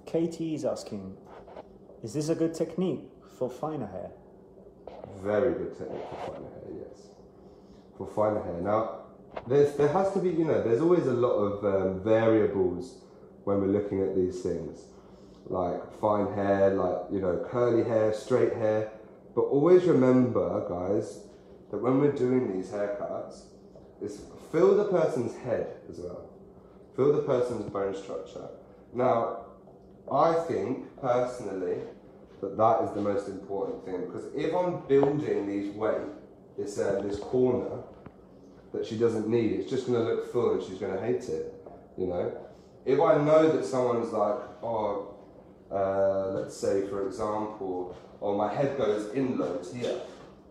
Katie is asking, is this a good technique for finer hair? Very good technique for finer hair, yes. For finer hair. Now, there has to be, you know, there's always a lot of variables when we're looking at these things. Like fine hair, like, you know, curly hair, straight hair. But always remember, guys, that when we're doing these haircuts, is feel the person's head as well. Feel the person's bone structure. Now, I think, personally, that is the most important thing, because if I'm building these weight, this corner that she doesn't need, it's just going to look full and she's going to hate it, you know. If I know that someone's like, oh, let's say for example, oh, my head goes in loads here,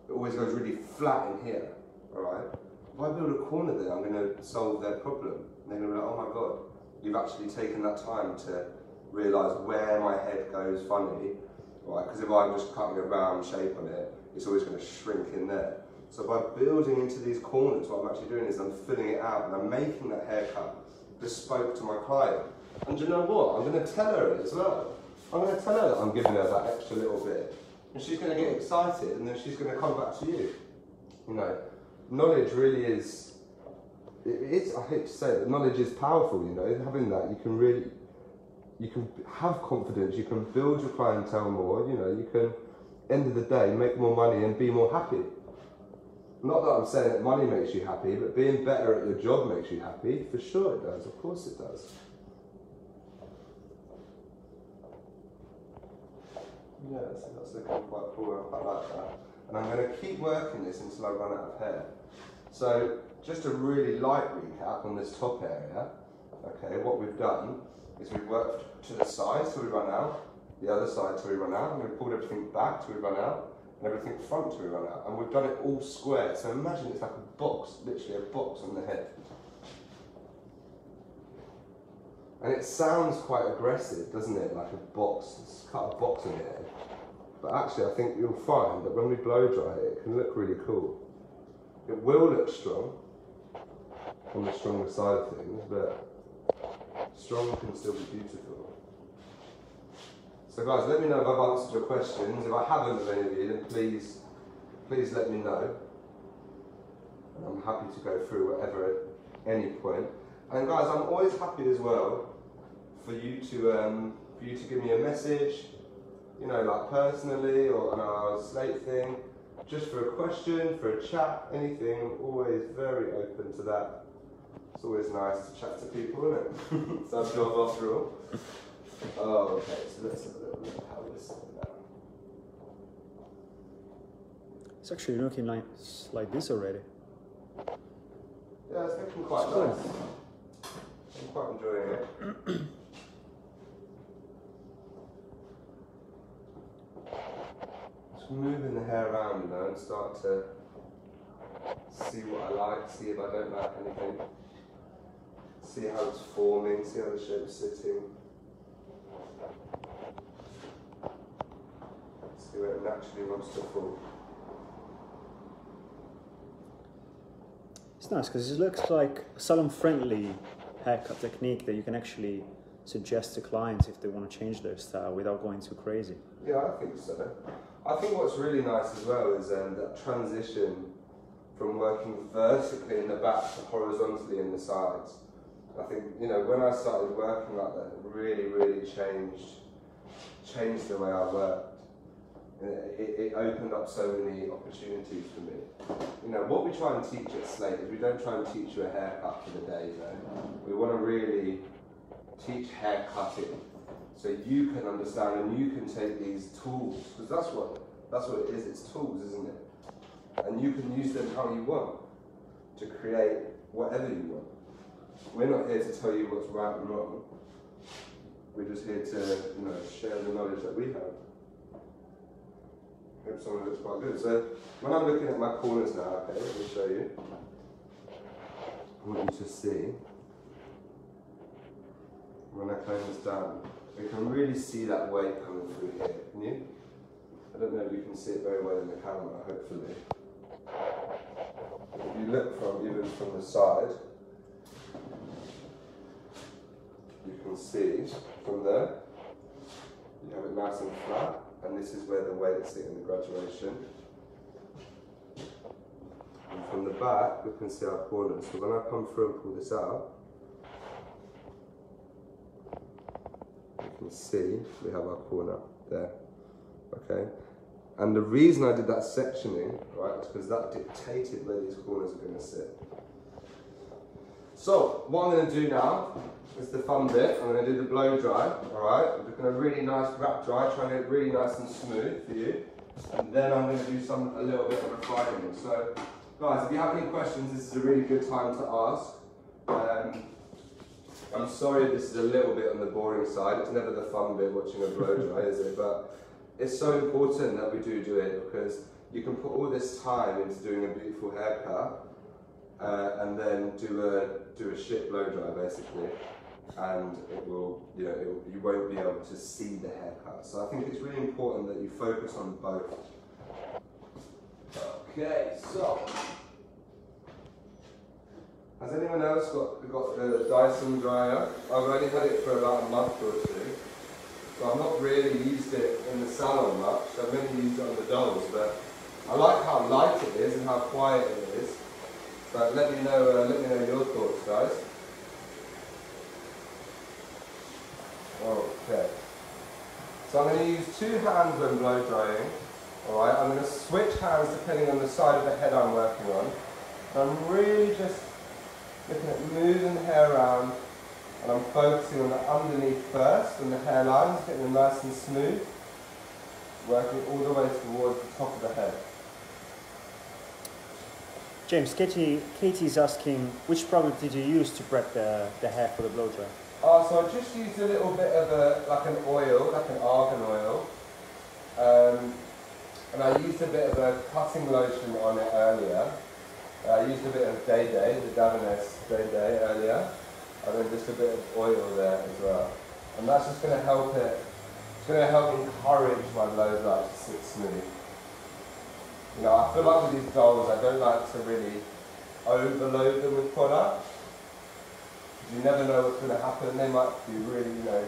it always goes really flat in here, alright? If I build a corner there, I'm going to solve their problem. And they're going to be like, oh my god, you've actually taken that time to realise where my head goes funny, right? Because if I'm just cutting a round shape on it, it's always going to shrink in there. So by building into these corners, what I'm actually doing is I'm filling it out and I'm making that haircut bespoke to my client. And do you know what? I'm going to tell her it as well. I'm going to tell her that I'm giving her that extra little bit. And she's going to get excited and then she's going to come back to you. You know, knowledge really is, it's, I hate to say it, but knowledge is powerful, you know. Having that, you can have confidence, you can build your clientele more, you know, you can, end of the day, make more money and be more happy. Not that I'm saying that money makes you happy, but being better at your job makes you happy. For sure it does, of course it does. Yeah, that's looking quite cool, I quite like that. And I'm going to keep working this until I run out of hair. So, just a really light recap on this top area. Okay, what we've done is we've worked to the side till we run out, the other side till we run out, and we've pulled everything back till we run out, and everything front till we run out. And we've done it all square, so imagine it's like a box, literally a box on the head. And it sounds quite aggressive, doesn't it? Like a box, just cut a box on your head. But actually I think you'll find that when we blow dry it, it can look really cool. It will look strong, on the stronger side of things, but strong can still be beautiful. So guys, let me know if I've answered your questions. If I haven't of any of you, then please let me know. And I'm happy to go through whatever at any point. And guys, I'm always happy as well for you to give me a message, you know, like personally or on our Slate thing, just for a question, for a chat, anything. I'm always very open to that. It's always nice to chat to people, isn't it? It's our job after all. Oh, okay, so let's have a little look at how this is now. It's actually looking like this already. Yeah, it's looking quite nice. I'm quite enjoying it. Just moving the hair around, you know, and start to see what I like, see if I don't like anything. See how it's forming, see how the shape's sitting. See where it naturally wants to fall. It's nice because it looks like a salon-friendly haircut technique that you can actually suggest to clients if they want to change their style without going too crazy. Yeah, I think so. I think what's really nice as well is that transition from working vertically in the back to horizontally in the sides. I think, you know, when I started working like that, it really changed the way I worked. It opened up so many opportunities for me. You know, what we try and teach at Slate is we don't try and teach you a haircut for the day, you know. We want to really teach hair cutting so you can understand and you can take these tools, because that's what it is, it's tools, isn't it? And you can use them how you want to create whatever you want. We're not here to tell you what's right and wrong. We're just here to, you know, share the knowledge that we have. Hope someone looks quite good. So when I'm looking at my corners now, okay, let me show you. I want you to see, when I comb this down, you can really see that weight coming through here, can you? I don't know if you can see it very well in the camera, hopefully. If you look even from the side, you can see from there, you have it nice and flat, and this is where the weight is in the graduation. And from the back, we can see our corners. So when I come through and pull this out, you can see we have our corner there, okay? And the reason I did that sectioning, right, is because that dictated where these corners are going to sit. So, what I'm going to do now is the fun bit. I'm going to do the blow dry, alright? I'm just going to really nice wrap dry, trying to get it really nice and smooth for you. And then I'm going to do a little bit of refining. So, guys, if you have any questions, this is a really good time to ask. I'm sorry this is a little bit on the boring side. It's never the fun bit watching a blow dry, is it? But it's so important that we do it, because you can put all this time into doing a beautiful haircut and then do a shit blow dry basically, and it will, you know, you won't be able to see the haircut. So I think it's really important that you focus on both. Okay, so has anyone else got the Dyson dryer? I've only had it for about a month or two. So I've not really used it in the salon much. I've mainly used it on the dolls, but I like how light it is and how quiet it is. But let me know your thoughts, guys. Okay. So I'm going to use 2 hands when blow drying. All right. I'm going to switch hands depending on the side of the head I'm working on. And I'm really just looking at moving the hair around. And I'm focusing on the underneath first, and the hairlines, getting them nice and smooth, working all the way towards the top of the head. James, Katie's asking, which product did you use to prep the hair for the blow dry? So I just used a little bit of like an oil, like an argan oil, and I used a bit of a cutting lotion on it earlier. I used a bit of Day Day, the Davines Day Day earlier. And then just a bit of oil there as well. And that's just going to help it, it's going to help encourage my blow dry to sit smooth. You know, I feel like with these dolls, I don't like to really overload them with product. You never know what's going to happen. They might be really, you know,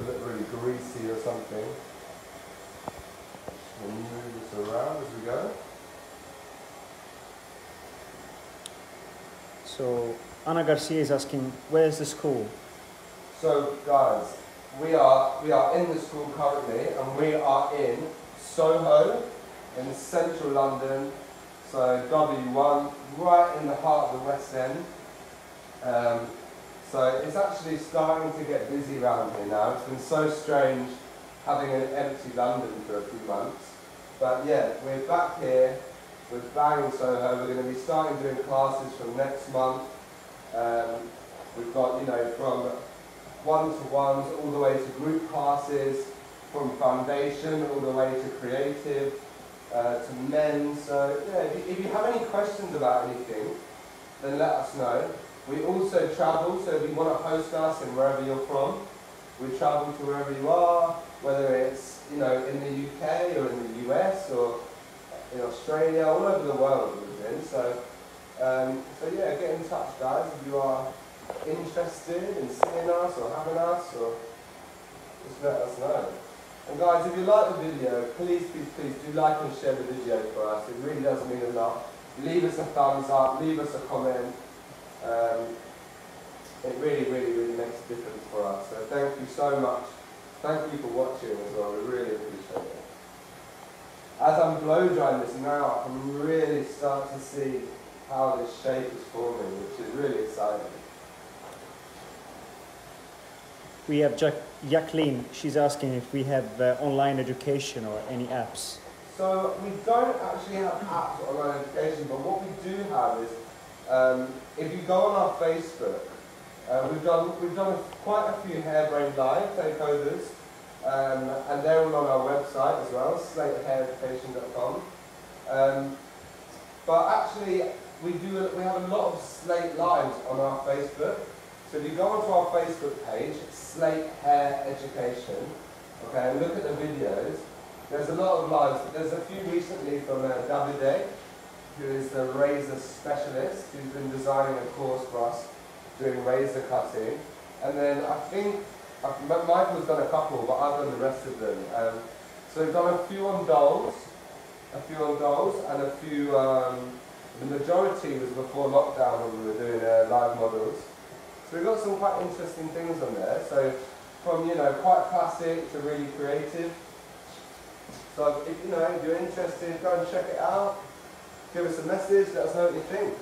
look really greasy or something. We'll move this around as we go. So Anna Garcia is asking, where's the school? So guys, we are in the school currently, and we are in Soho, in central London, so W1, right in the heart of the West End. So it's actually starting to get busy around here now. It's been so strange having an empty London for a few months. But yeah, we're back here, we're banging Soho. We're going to be starting doing classes from next month. We've got, you know, from one-to-ones all the way to group classes, from foundation all the way to creative, to men. So yeah, if you have any questions about anything, then let us know. We also travel, so if you want to host us in wherever you're from, we travel to wherever you are, whether it's, you know, in the UK or in the US or in Australia, all over the world we've been. So yeah, get in touch, guys, if you are interested in seeing us or having us, or just let us know. And guys, if you like the video, please do like and share the video for us. It really does mean a lot. Leave us a thumbs up, leave us a comment. it really, really, really makes a difference for us. So thank you so much. Thank you for watching as well. We really appreciate it. As I'm blow drying this now, I can really start to see how this shape is forming, which is really exciting. We have Jacqueline. She's asking if we have online education or any apps. So we don't actually have apps or online education, but what we do have is, if you go on our Facebook, we've done quite a few hairbrain live takeovers, and they're all on our website as well, slatehair.com. But actually, we have a lot of Slate lives on our Facebook. So if you go onto our Facebook page, Slate Hair Education, okay, and look at the videos, there's a lot of lives. There's a few recently from Davide, who is the razor specialist, who's been designing a course for us doing razor cutting. And then I think, Michael's done a couple, but I've done the rest of them. So we've done a few on dolls, and a few, the majority was before lockdown when we were doing live models. So we've got some quite interesting things on there. So from, quite classic to really creative. So if you're interested, go and check it out. Give us a message, let us know what you think.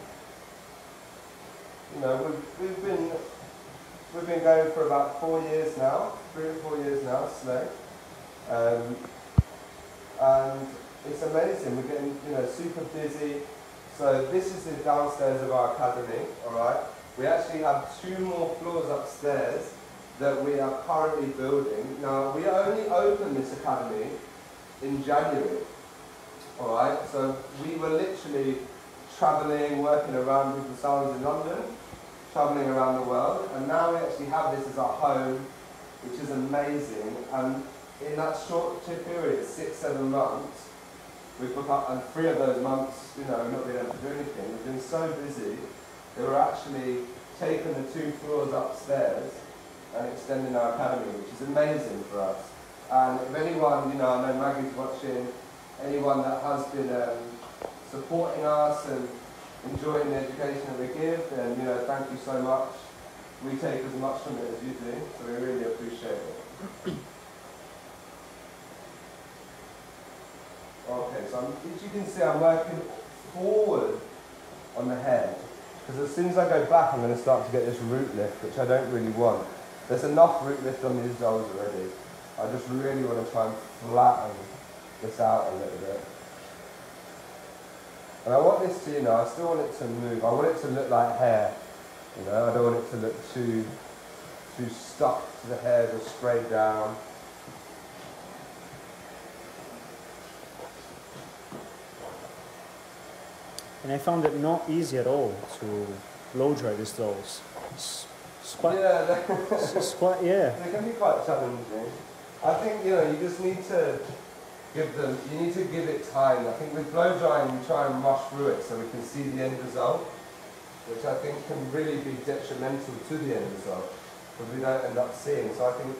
We've been going for about 4 years now, 3 or 4 years now, Slate. And it's amazing, we're getting, super busy. So this is the downstairs of our academy, alright? We actually have 2 more floors upstairs that we are currently building. Now, we only opened this academy in January, alright? So we were literally travelling, working around with the salons in London, travelling around the world, and now we actually have this as our home, which is amazing. And in that short period, 6-7 months, we've become, and 3 of those months, we've not been able to do anything. We've been so busy that we're actually taking the 2 floors upstairs and extending our academy, which is amazing for us. And if anyone, I know Maggie's watching, anyone that has been supporting us and enjoying the education that we give, then thank you so much. We take as much from it as you do, so we really appreciate it. Okay, so as you can see, I'm working forward on the head, because as soon as I go back, I'm going to start to get this root lift, which I don't really want. There's enough root lift on these dolls already. I just really want to try and flatten this out a little bit. And I want this to, I still want it to move. I want it to look like hair. I don't want it to look too stuck to the hair, just straight down. And I found it not easy at all to blow dry these dolls. It's quite, it's quite, They can be quite challenging. I think, you just need to give it time. I think with blow drying, we try and rush through it so we can see the end result, which I think can really be detrimental to the end result, because we don't end up seeing. So I think,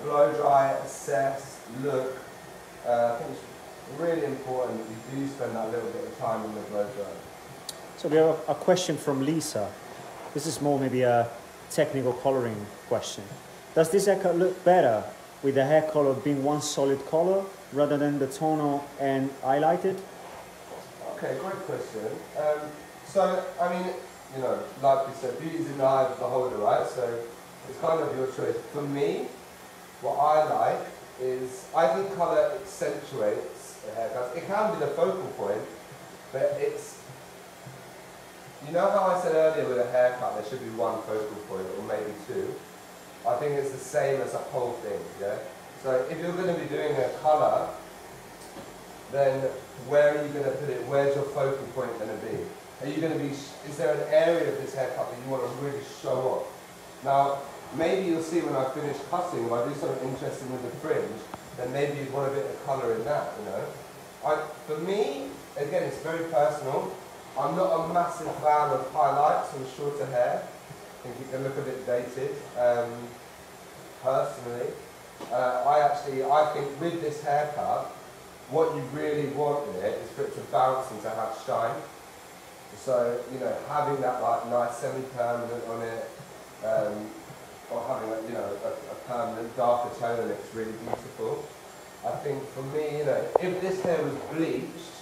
blow dry, assess, look. I think it's really important that you do spend that little bit of time in the blow dry. So we have a question from Lisa. This is more maybe a technical coloring question. Does this haircut look better with the hair color being one solid color rather than the tonal and highlighted? Okay, great question. So, I mean, like we said, beauty is in the eye of the beholder, right? So it's kind of your choice. For me, what I like is, I think colour accentuates a haircut. It can be the focal point, but it's, how I said earlier with a haircut, there should be one focal point, or maybe 2. I think it's the same as a whole thing, yeah? So if you're going to be doing a colour, then where are you going to put it? Where's your focal point going to be? Are you going to be, is there an area of this haircut that you want to really show off? Now, maybe you'll see when I finish cutting, if I do something interesting with the fringe, then maybe you'd want a bit of colour in that, For me, again, it's very personal. I'm not a massive fan of highlights on shorter hair. I think it can look a bit dated, personally. I think with this haircut, what you really want in it is for it to bounce and to have shine. So, having that nice semi-permanent on it, or having a, a permanent darker tone and it's really beautiful. I think for me, if this hair was bleached,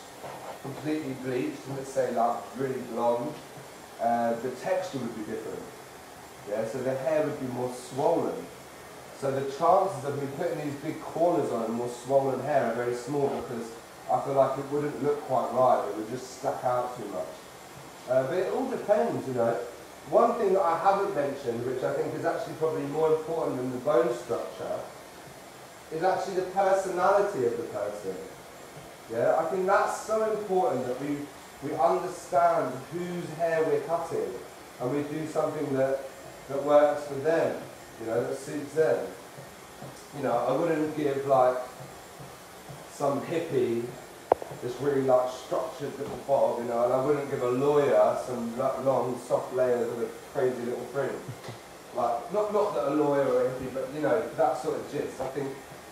completely bleached, and let's say like really blonde, the texture would be different. Yeah, so the hair would be more swollen. So the chances of me putting these big corners on and more swollen hair are very small because I feel like it wouldn't look quite right. It would just stack out too much. But it all depends, One thing that I haven't mentioned, which I think is actually probably more important than the bone structure, is actually the personality of the person. Yeah, I think that's so important that we understand whose hair we're cutting and we do something that works for them, that suits them. I wouldn't give like some hippie this really like structured little bob, and I wouldn't give a lawyer some long soft layers of a crazy little fringe. Like, not that a lawyer or anything, but that sort of gist. I think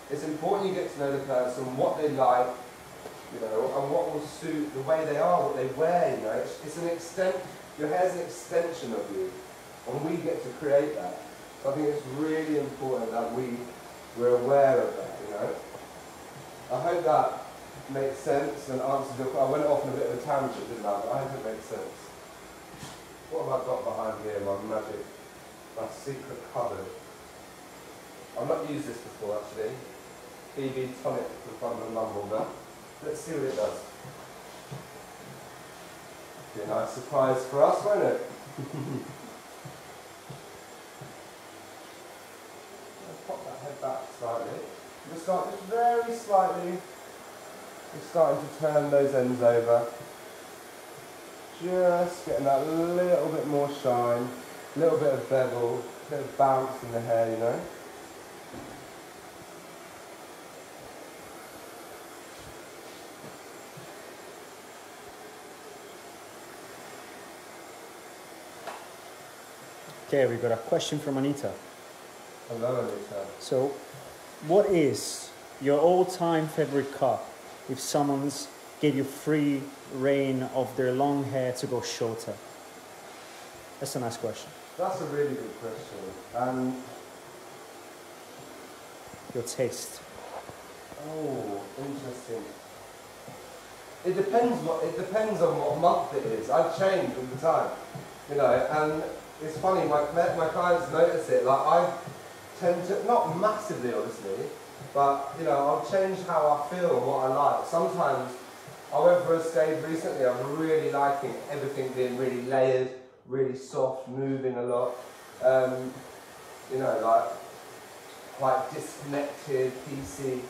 it's important you get to know the person, what they like, and what will suit the way they are, what they wear, It's an extent, your hair's an extension of you, and we get to create that. So I think it's really important that we're aware of that, I hope that makes sense and answers your question. I went off on a bit of a tangent, didn't I? But I hope it makes sense. What have I got behind here, my secret cupboard? I've not used this before actually. BB tonic with Bumble and Mumble, but let's see what it does. Be a nice surprise for us, won't it? I'll pop that head back slightly. We'll start just very slightly. We're starting to turn those ends over. Just getting that little bit more shine, a little bit of bevel, a bit of bounce in the hair, Okay, we got a question from Anita. Hello, Anita. So, what is your all-time favorite cut if someone's gave you free reign of their long hair to go shorter? That's a nice question. That's a really good question. Your taste. Oh, interesting. It depends on what month it is. I change all the time, and it's funny, my clients notice it. Like, I tend to, not massively obviously, but I'll change how I feel and what I like. Sometimes I went for a stage recently, I'm really liking everything being really layered, really soft, moving a lot. Like quite disconnected, PC.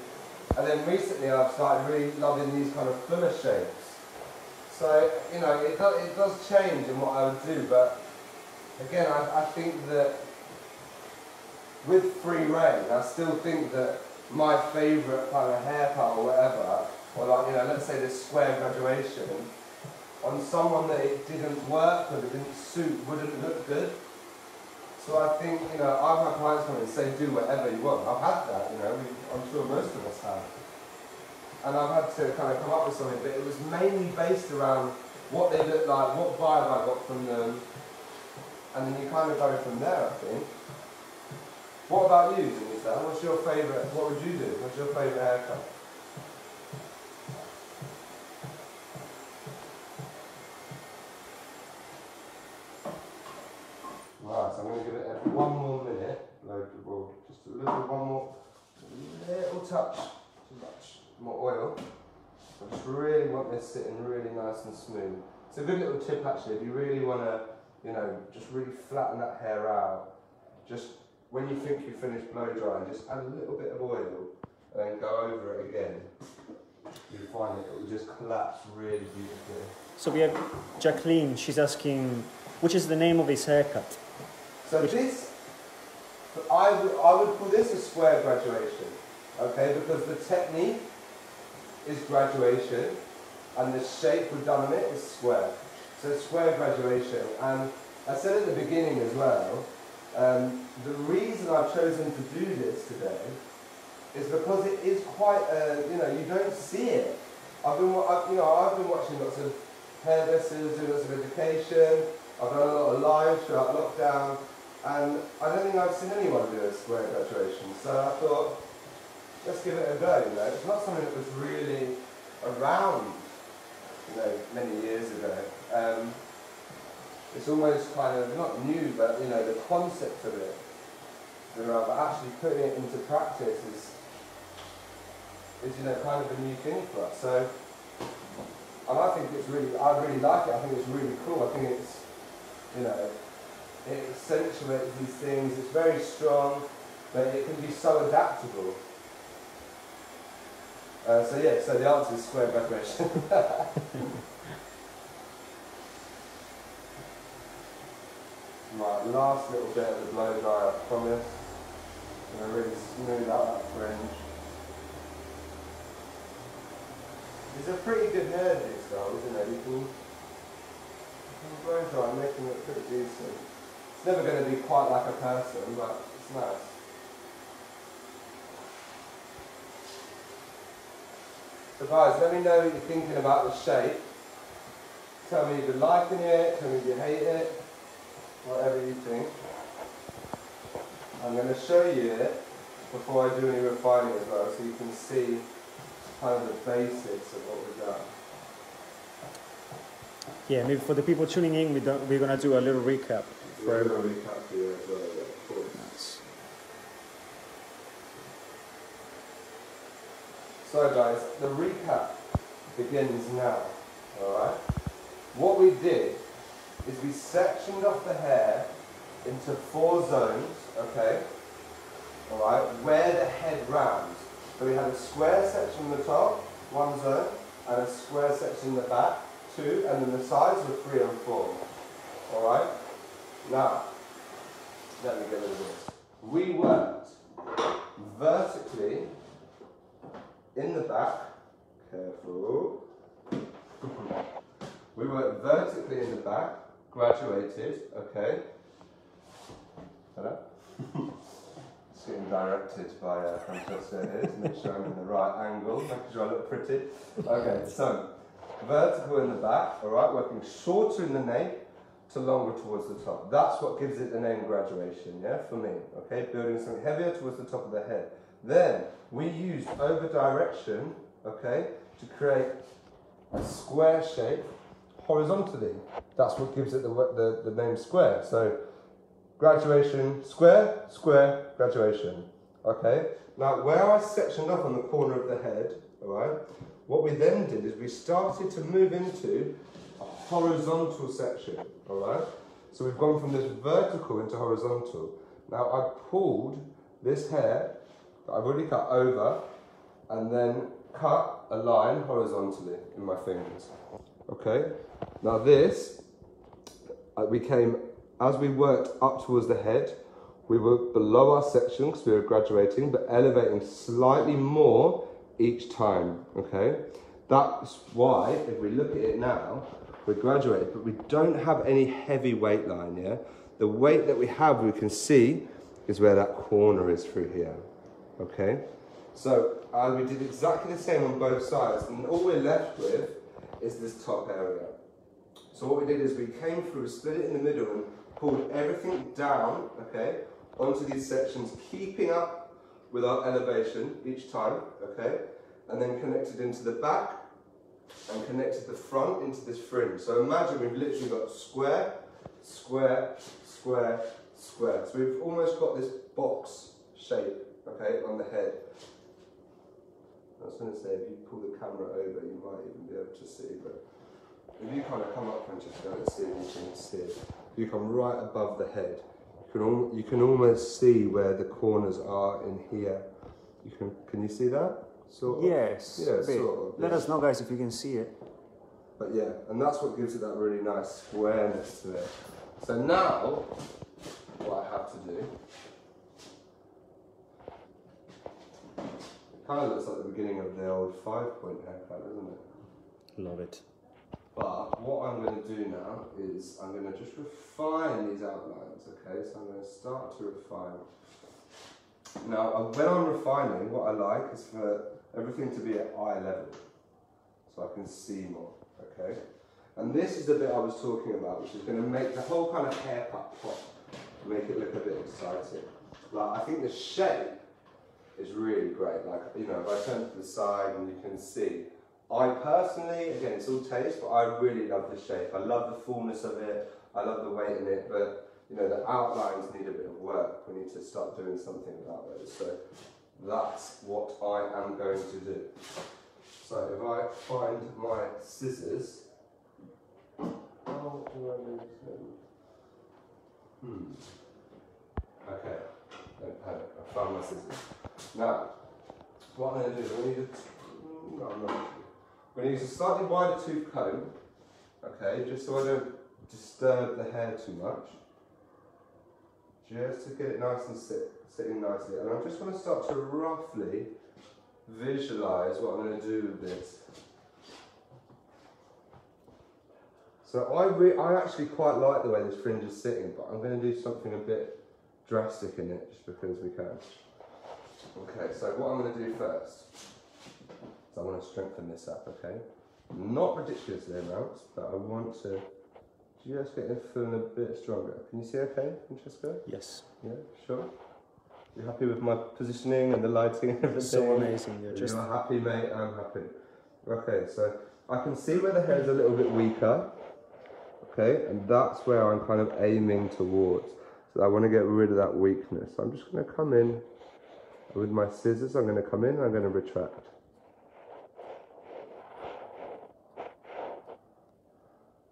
And then recently I've started really loving these kind of fuller shapes. So, it does change in what I would do, but again, I think that with free reign, I still think that my favourite kind of haircut or whatever, or like, let's say this square graduation, on someone that it didn't work with, it didn't suit, wouldn't look good. So I think, I've had clients come in and say, do whatever you want. I've had that, I'm sure most of us have. And I've had to kind of come up with something, but it was mainly based around what they look like, what vibe I got from them, and then you kind of go from there, I think. What about you, Denise? What's your favourite, what would you do? What's your favourite haircut? Right, so I'm going to give it one more minute, well, just a little, one more, little touch, too much more oil. I just really want this sitting really nice and smooth. It's a good little tip actually, if you really want to, just really flatten that hair out, just when you think you finished blow drying, just add a little bit of oil and then go over it again. You'll find it will just collapse really beautifully. So we have Jacqueline, she's asking, which is the name of his haircut? So I would call this a square graduation, okay, because the technique is graduation and the shape we've done on it is square. So it's square graduation, and I said at the beginning as well, the reason I've chosen to do this today is because it is quite, you don't see it. I've been watching lots of hairdressers, doing lots of education. I've done a lot of live throughout lockdown, And I don't think I've seen anyone do a square graduation, so I thought, let's give it a go, you know. It's not something that was really around, you know, many years ago. It's almost kind of, not new, but, you know, the concept of it is around, but actually putting it into practice is, you know, kind of a new thing for us. So, and I think it's really, I really like it. I think it's really cool. I think it's, you know, it accentuates these things. It's very strong, but it can be so adaptable. So yeah, so the answer is square graduation. Right, last little bit of the blow dry, I promise. I'm going to really smooth out that fringe. It's a pretty good hairstyle, isn't it? You can blow dry and make them look pretty decent. It's never going to be quite like a person, but it's nice. So guys, let me know what you're thinking about the shape. Tell me if you're liking it, tell me if you hate it, whatever you think. I'm going to show you it before I do any refining as well, so you can see kind of the basics of what we've done. Yeah, maybe for the people tuning in, we're going to do a little recap. For everyone. Recap for you as well, yeah, of course. Nice. So guys, the recap begins now, alright? What we did is we sectioned off the hair into 4 zones, okay? Alright, where the head rounds. So we had a square section in the top, 1 zone, and a square section in the back, 2, and then the sides were 3 and 4. Alright? Now, let me get rid of this. We worked vertically in the back, careful. We worked vertically in the back, graduated, okay. Hello? Just getting directed by Francesca here to make sure I'm in the right angle, making sure I look pretty. Okay, so vertical in the back, alright, working shorter in the nape to longer towards the top. That's what gives it the name graduation, yeah, for me, okay? Building something heavier towards the top of the head. Then, we used over direction, okay, to create a square shape horizontally. That's what gives it the name square. So, graduation, square, square, graduation, okay? Now, where I sectioned off on the corner of the head, alright, what we then did is we started to move into a horizontal section, alright? So we've gone from this vertical into horizontal. Now, I pulled this hair that I've already cut over and then cut a line horizontally in my fingers, okay? Now this, as we worked up towards the head, we were below our section because we were graduating, but elevating slightly more each time, okay? That's why, if we look at it now, we're graduated, but we don't have any heavy weight line, yeah? The weight that we have, we can see, is where that corner is through here, okay? So, we did exactly the same on both sides, and all we're left with is this top area. So what we did is we came through, split it in the middle, and pulled everything down, okay, onto these sections, keeping up with our elevation each time, okay, and then connected into the back, and connected the front into this fringe. So imagine we've literally got square, square, square, square. So we've almost got this box shape, okay, on the head. I was going to say, if you pull the camera over, you might even be able to see, but if you kind of come up, Francesca, let's see if you can see it. If you come right above the head, you can almost see where the corners are in here. Can you see that? Sort of? Yes. Yeah, sort of. Let us know, guys, if you can see it. But yeah, and that's what gives it that really nice squareness to it. So now, what I have to do, it kind of looks like the beginning of the old 5-point haircut, doesn't it? Love it. But what I'm going to do now is I'm going to just refine these outlines, okay? So I'm going to start to refine. Now, when I'm refining, what I like is for everything to be at eye level, so I can see more, okay? And this is the bit I was talking about, which is going to make the whole kind of haircut pop. make it look a bit exciting. Like, I think the shape is really great. Like, you know, if I turn to the side and you can see, I personally, again, it's all taste, but I really love the shape. I love the fullness of it. I love the weight in it, but you know, the outlines need a bit of work. We need to start doing something about those. So that's what I am going to do. So if I find my scissors, how do I lose them? Okay, don't panic. I found my scissors. Now, what I'm going to do is I'm going to use a slightly wider tooth comb, okay, just so I don't disturb the hair too much. Just to get it nice and sitting nicely. And I just want to start to roughly visualise what I'm going to do with this. So I actually quite like the way this fringe is sitting, but I'm going to do something a bit drastic in it just because we can. Okay, so what I'm going to do first is I want to strengthen this up, okay? Not ridiculously amounts, but I want to just get it feeling a bit stronger. Can you see okay, Francesco? Yes. Yeah, sure. You happy with my positioning and the lighting and everything? So amazing. You're happy, mate. I'm happy. Okay, so I can see where the hair is a little bit weaker. Okay, and that's where I'm kind of aiming towards. So I want to get rid of that weakness. So I'm just going to come in with my scissors. I'm going to come in and I'm going to retract.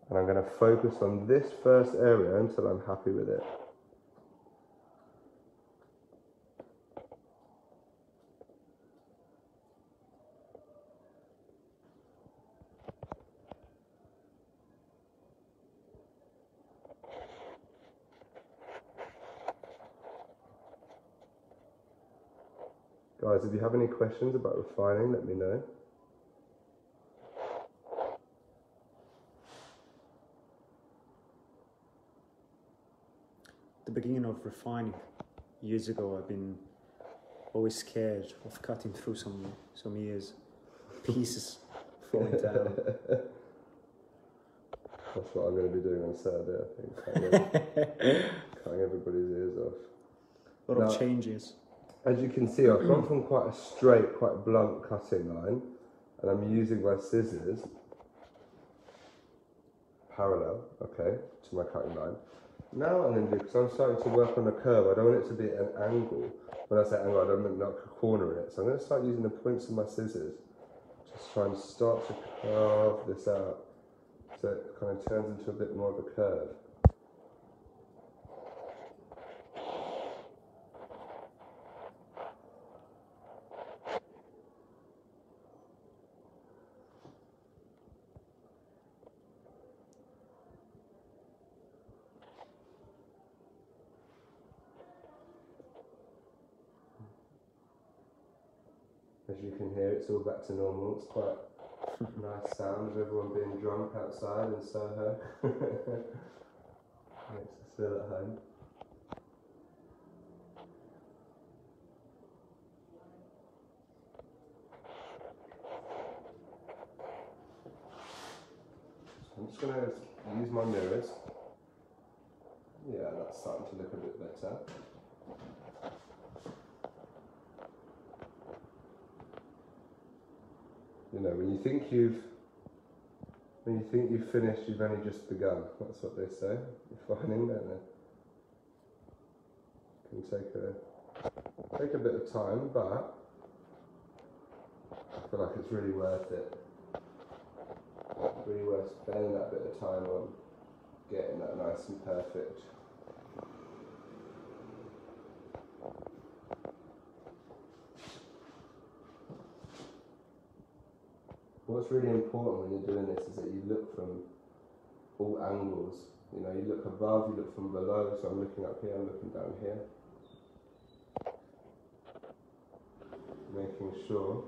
And I'm going to focus on this first area until I'm happy with it. Guys, if you have any questions about refining, let me know. The beginning of refining, years ago, I've been always scared of cutting through some ears, pieces falling down. That's what I'm going to be doing on Saturday, I think, cutting everybody's ears off. A lot of changes. As you can see, I've gone from quite a straight, quite blunt cutting line, and I'm using my scissors parallel, okay, to my cutting line. Now what I'm going to do, because I'm starting to work on a curve, I don't want it to be at an angle. When I say angle, I don't mean like a corner in it. So I'm going to start using the points of my scissors to try and start to carve this out, so it kind of turns into a bit more of a curve. As you can hear, it's all back to normal. It's quite a nice sound of everyone being drunk outside in Soho. Makes us feel at home. So I'm just going to use my mirrors. Yeah, that's starting to look a bit better. You know, when you think you've finished, you've only just begun. That's what they say. Refining, don't they? It can take a bit of time, but I feel like it's really worth it. It's really worth spending that bit of time on getting that nice and perfect. What's really important when you're doing this is that you look from all angles. You know, you look above, you look from below. So I'm looking up here, I'm looking down here. Making sure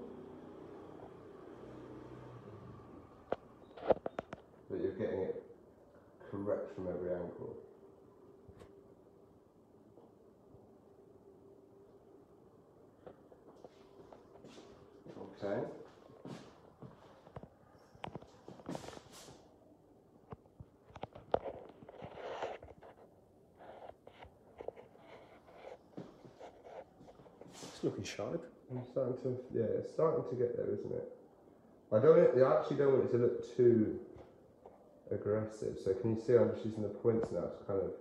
that you're getting it correct from every angle. Okay. It's looking sharp. I'm starting to, yeah, it's starting to get there, isn't it? I actually don't want it to look too aggressive. So can you see I'm just using the points now to kind of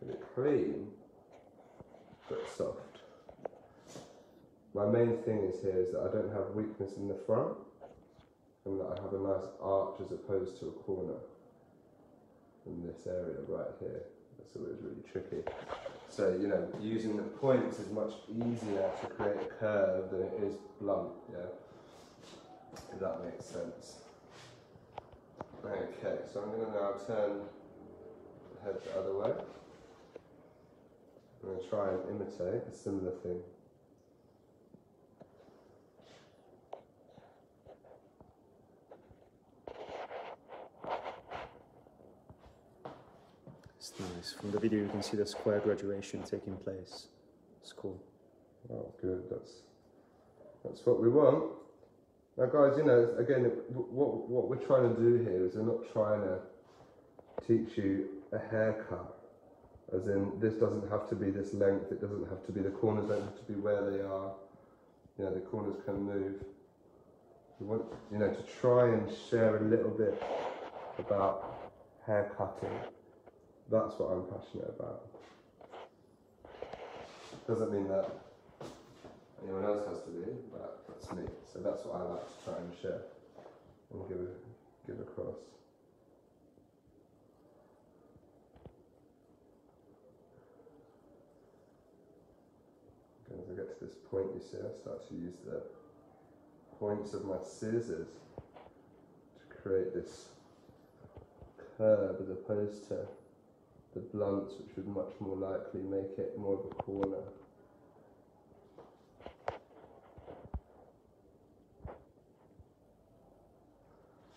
get it clean, but soft. My main thing is here is that I don't have weakness in the front, and that I have a nice arch as opposed to a corner in this area right here. That's always really tricky. So, you know, using the points is much easier to create a curve than it is blunt, yeah? If that makes sense. Okay, so I'm going to now turn the head the other way. I'm going to try and imitate a similar thing. It's nice. From the video you can see the square graduation taking place. It's cool. Oh, good. That's what we want. Now, guys, you know, again, what we're trying to do here is we're not trying to teach you a haircut. As in, this doesn't have to be this length. It doesn't have to be, the corners don't have to be where they are. You know, the corners can move. We want, you know, to try and share a little bit about hair cutting. That's what I'm passionate about. Doesn't mean that anyone else has to be, but that's me. So that's what I like to try and share and give across. As I get to this point, you see, I start to use the points of my scissors to create this curve as opposed to the blunts, which would much more likely make it more of a corner.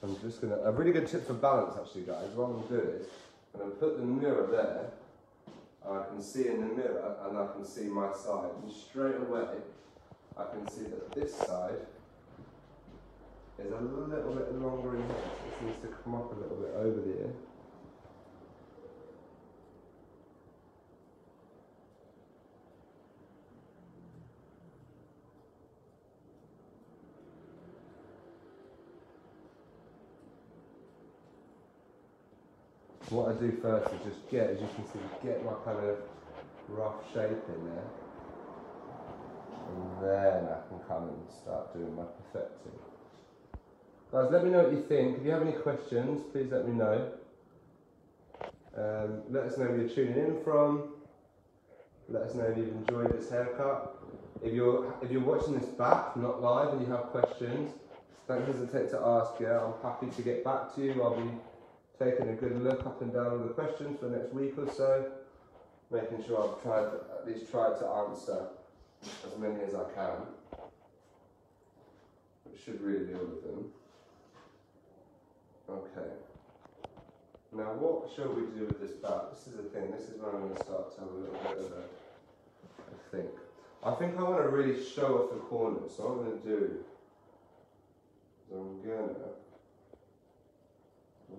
I'm just going to, a really good tip for balance actually, guys, what I'm going to do is, I'm going to put the mirror there, and I can see in the mirror, and I can see my side, and straight away, I can see that this side is a little bit longer in here, so this needs to come up a little bit over the ear. What I do first is just get, as you can see, get my kind of rough shape in there. And then I can come and start doing my perfecting. Guys, let me know what you think. If you have any questions, please let me know. Let us know where you're tuning in from. Let us know if you've enjoyed this haircut. If you're watching this back, not live, and you have questions, don't hesitate to ask. Yeah, I'm happy to get back to you. I'll be taking a good look up and down all the questions for the next week or so, making sure I've at least tried to answer as many as I can. It should really be all of them. Okay. Now what shall we do with this back? This is the thing, this is where I'm going to start to have a little bit of a think. I think I want to really show off the corners, so what I'm going to do is I'm going to,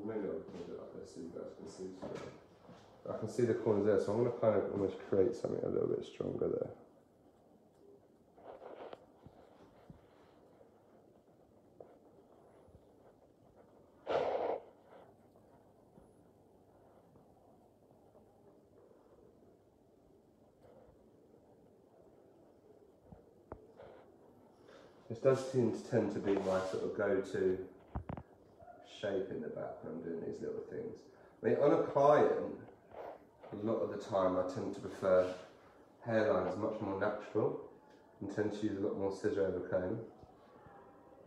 maybe I'll put it up there so you guys can see. I can see the corners there, so I'm going to kind of almost create something a little bit stronger there. This does tend to be my sort of go-to shape in the back when I'm doing these little things. I mean, on a client, a lot of the time I tend to prefer hairlines much more natural and tend to use a lot more scissor over comb.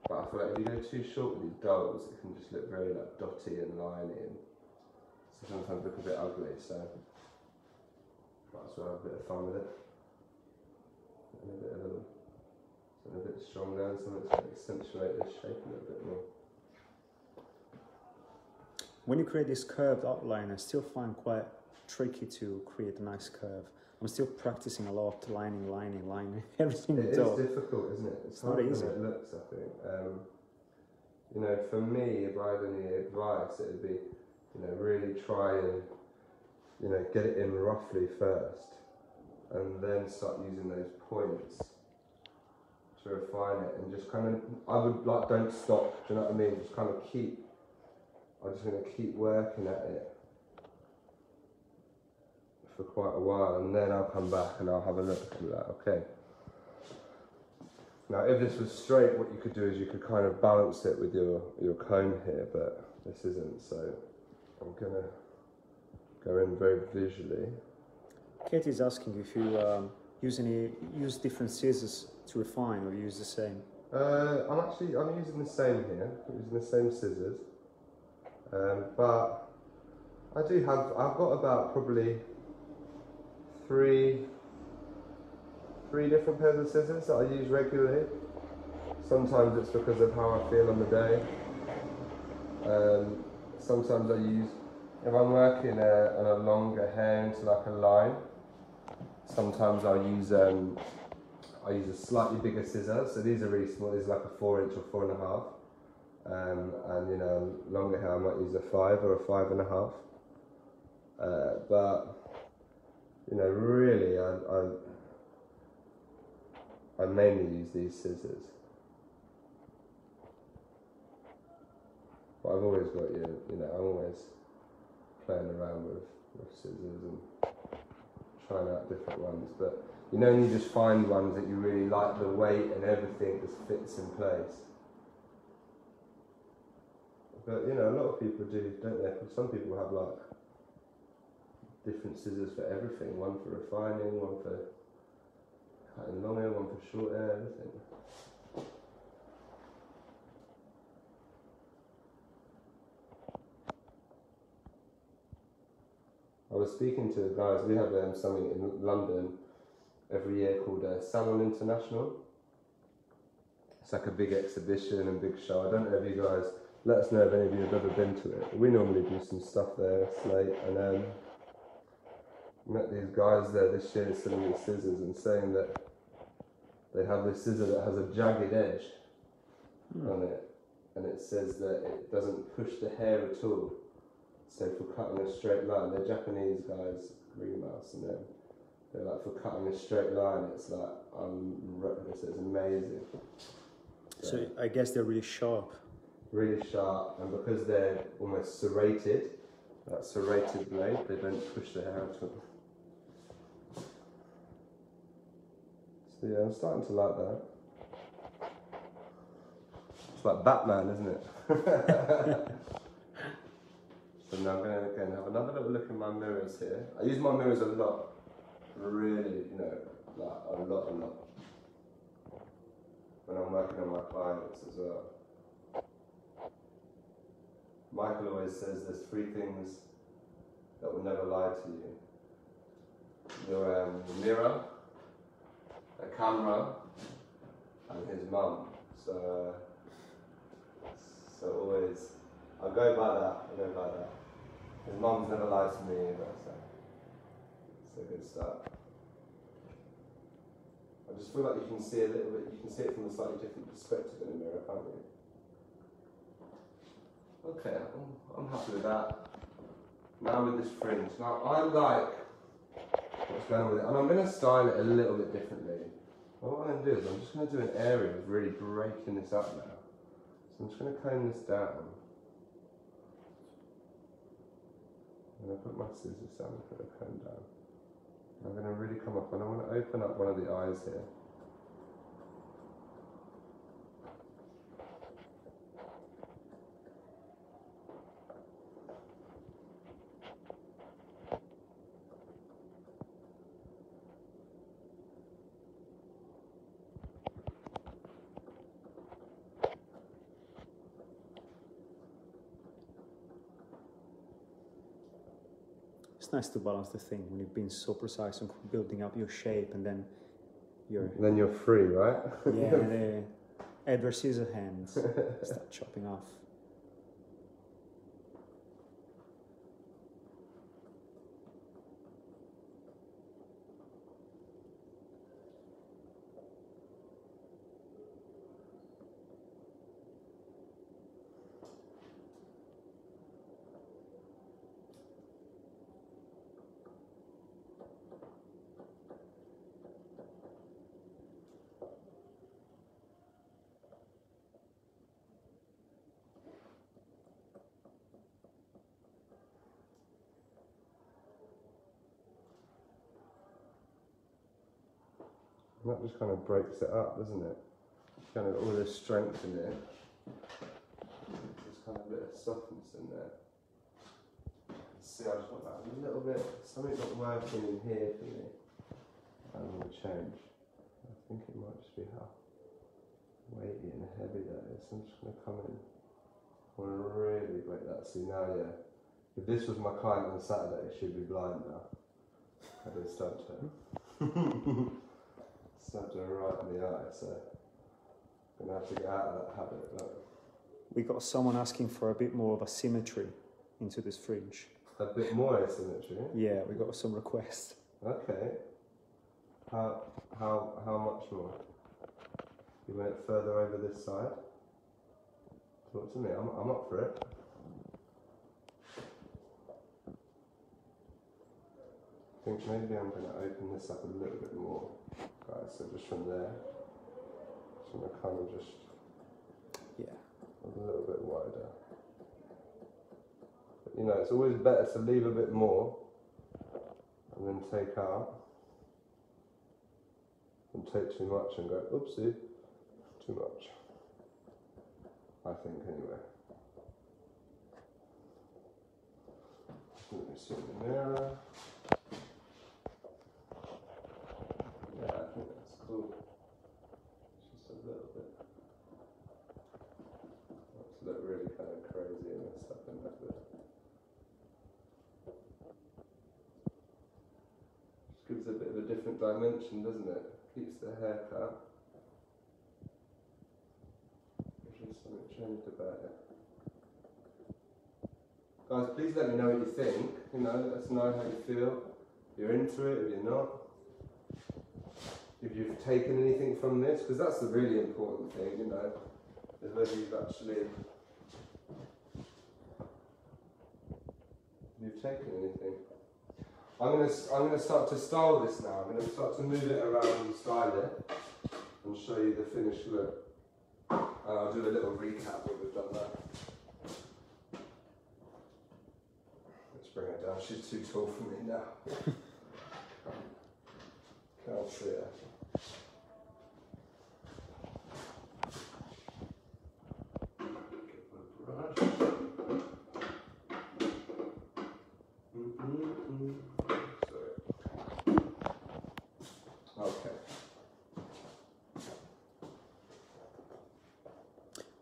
But I feel like if you go too short with these dolls, it can just look very like dotty and liney, and so sometimes look a bit ugly. So might as well have a bit of fun with it. And a bit stronger and something to accentuate this shape a little bit more. When you create this curved outline, I still find quite tricky to create a nice curve. I'm still practicing a lot, lining every single dot. It is difficult, isn't it? It's not easy. It looks, I think. You know, for me, if I had any advice, it would be, you know, really try and, you know, get it in roughly first, and then start using those points to refine it, and just kind of, I would like, don't stop, do you know what I mean? Just kind of I'm just going to keep working at it for quite a while, and then I'll come back and I'll have a look and be like, okay. Now, if this was straight, what you could do is you could kind of balance it with your comb here, but this isn't, so I'm going to go in very visually. Katie is asking if you use different scissors to refine, or you use the same. I'm using the same here. I'm using the same scissors, but I've got about probably three different pairs of scissors that I use regularly. Sometimes it's because of how I feel on the day. Sometimes I use, if I'm working on a longer hair into like a line, sometimes I use a slightly bigger scissor. So these are really small. These are like a 4 inch or 4.5. And you know, longer hair I might use a 5 or a 5.5. But you know, really, I mainly use these scissors. But I've always got you know, I'm always playing around with scissors and trying out different ones. But you know, you just find ones that you really like, the weight and everything just fits in place. But you know, a lot of people do, don't they? Some people have like different scissors for everything. One for refining, one for cutting long hair, one for short hair, everything. I was speaking to guys, we have something in London every year called Salon International. It's like a big exhibition and big show. I don't know if you guys, let us know if any of you have ever been to it. We normally do some stuff there, Slate, and met these guys there this year selling me scissors and saying that they have this scissor that has a jagged edge on it, and it says that it doesn't push the hair at all. So for cutting a straight line, they're Japanese guys, green mouse, and they're like, for cutting a straight line, it's like, it's amazing. So I guess they're really sharp. Really sharp, and because they're almost serrated, that serrated blade, they don't push the hair at all. So yeah, I'm starting to like that. It's like Batman, isn't it? So now I'm going to again have another little look in my mirrors here. I use my mirrors a lot, really, you know, like a lot. When I'm working on my clients as well. Michael always says there's 3 things that will never lie to you. Your mirror, a camera, and his mum. So always, I go by that. His mum's never lied to me either, so it's a good start. I just feel like you can see a little bit, you can see it from a slightly different perspective in the mirror, can't you? Okay, I'm happy with that. Now with this fringe. Now I like what's going on with it, and I'm going to style it a little bit differently. What I'm going to do is I'm just going to do an area of really breaking this up now. So I'm just going to comb this down. I'm going to put my scissors down and put the comb down. I'm going to really come up, and I want to open up one of the eyes here. It's nice to balance the thing when you've been so precise on building up your shape, and then you're free, right? Yeah, the Edward Scissorhands start chopping off. And that just kind of breaks it up, doesn't it? Kind of all the strength in it. There's kind of a bit of softness in there. See, I just want that a little bit, something not working in here for me. I'm going to change. I think it might just be how weighty and heavy that is. I'm just going to come in. I want to really break that. See now, yeah. If this was my client on Saturday, she'd be blind now. I did start to stabbed her right in the eye, so I'm going to have to get out of that habit. But We got someone asking for a bit more of a symmetry into this fringe. a bit more asymmetry? Yeah, we got some requests. Okay. How much more? You went further over this side? Talk to me, I'm up for it. I think maybe I'm going to open this up a little bit more, guys. So just from there, so I'm going to kind of just, Yeah. a little bit wider. But, you know, it's always better to leave a bit more and then take out, than take too much and go, oopsie, too much. I think anyway. Let me see in the mirror. Yeah, I think that's cool. Just a little bit. That's look really kind of crazy and messed up in that bit. Just gives it a bit of a different dimension, doesn't it? Keeps the hair cut. There's just something changed about it. Guys, please let me know what you think. You know, let us know how you feel. If you're into it, if you're not. If you've taken anything from this, because that's the really important thing, you know, is whether you've actually taken anything. I'm gonna start to style this now. I'm gonna start to move it around and style it and show you the finished look. And I'll do a little recap when we've done that. Let's bring her down. She's too tall for me now. Can't see her.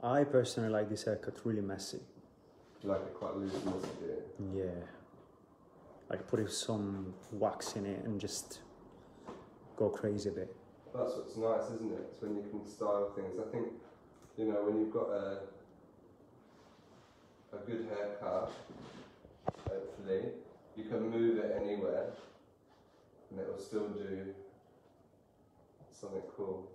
I personally like this haircut really messy. You like it quite loose and messy, do you? Yeah. Like putting some wax in it and just go crazy a bit. That's what's nice, isn't it? It's when you can style things. I think, you know, when you've got a good haircut, hopefully, you can move it anywhere and it will still do something cool.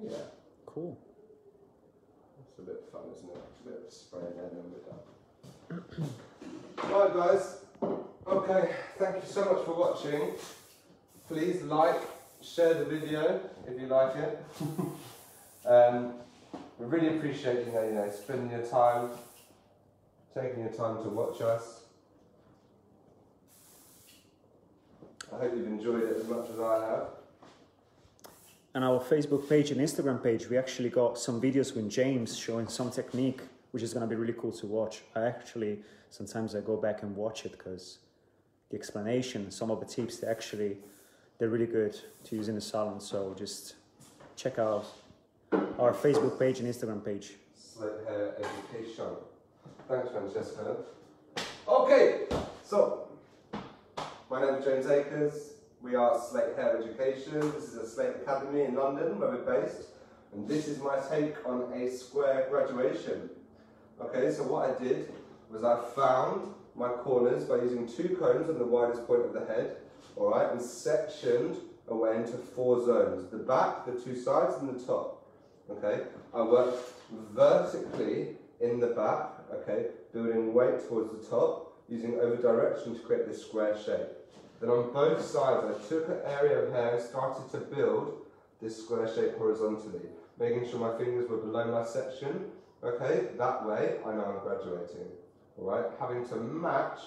Yeah. Cool. It's a bit of fun, isn't it? A bit of spray and then we're done. Right, guys. Okay, thank you so much for watching. Please like, share the video if you like it. We really appreciate you know, spending your time, taking your time to watch us. I hope you've enjoyed it as much as I have. On our Facebook page and Instagram page, we actually got some videos with James showing some technique, which is going to be really cool to watch. Sometimes I go back and watch it because the explanation, some of the tips, they're really good to use in the salon. So just check out our Facebook page and Instagram page. Slick Hair Education. Thanks, Francesca. Okay, so my name is James Akers. We are Slate Hair Education. This is a Slate Academy in London where we're based. And this is my take on a square graduation. Okay, so what I did was I found my corners by using 2 combs on the widest point of the head, all right, and sectioned away into 4 zones. The back, the 2 sides, and the top. Okay? I work vertically in the back, okay, building weight towards the top, using over direction to create this square shape. Then on both sides, I took an area of hair and started to build this square shape horizontally, making sure my fingers were below my section. Okay, that way I know I'm graduating. Alright, having to match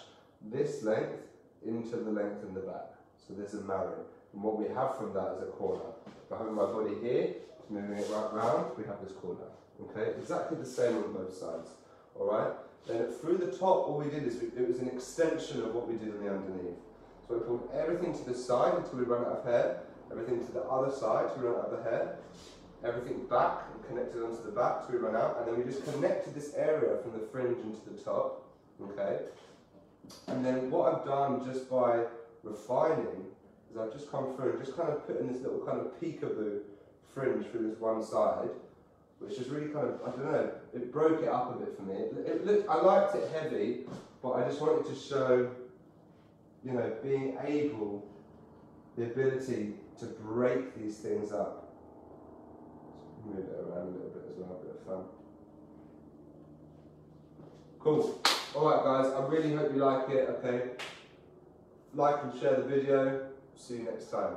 this length into the length in the back. So there's a marry. And what we have from that is a corner. By having my body here, moving it right round, we have this corner. Okay, exactly the same on both sides. Alright, then through the top, all we did is it was an extension of what we did on the underneath. So we pulled everything to the side until we run out of hair, everything to the other side till we run out of the hair, everything back and connected onto the back till we run out, and then we just connected this area from the fringe into the top. Okay, and then what I've done just by refining is I've just come through and just kind of put in this little kind of peekaboo fringe through this one side, which is really kind of, I don't know, it broke it up a bit for me. It looked, I liked it heavy, but I just wanted to show, you know, being able, the ability to break these things up. Move it around a little bit as well, a bit of fun. Cool. Alright guys, I really hope you like it, okay? Like and share the video. See you next time.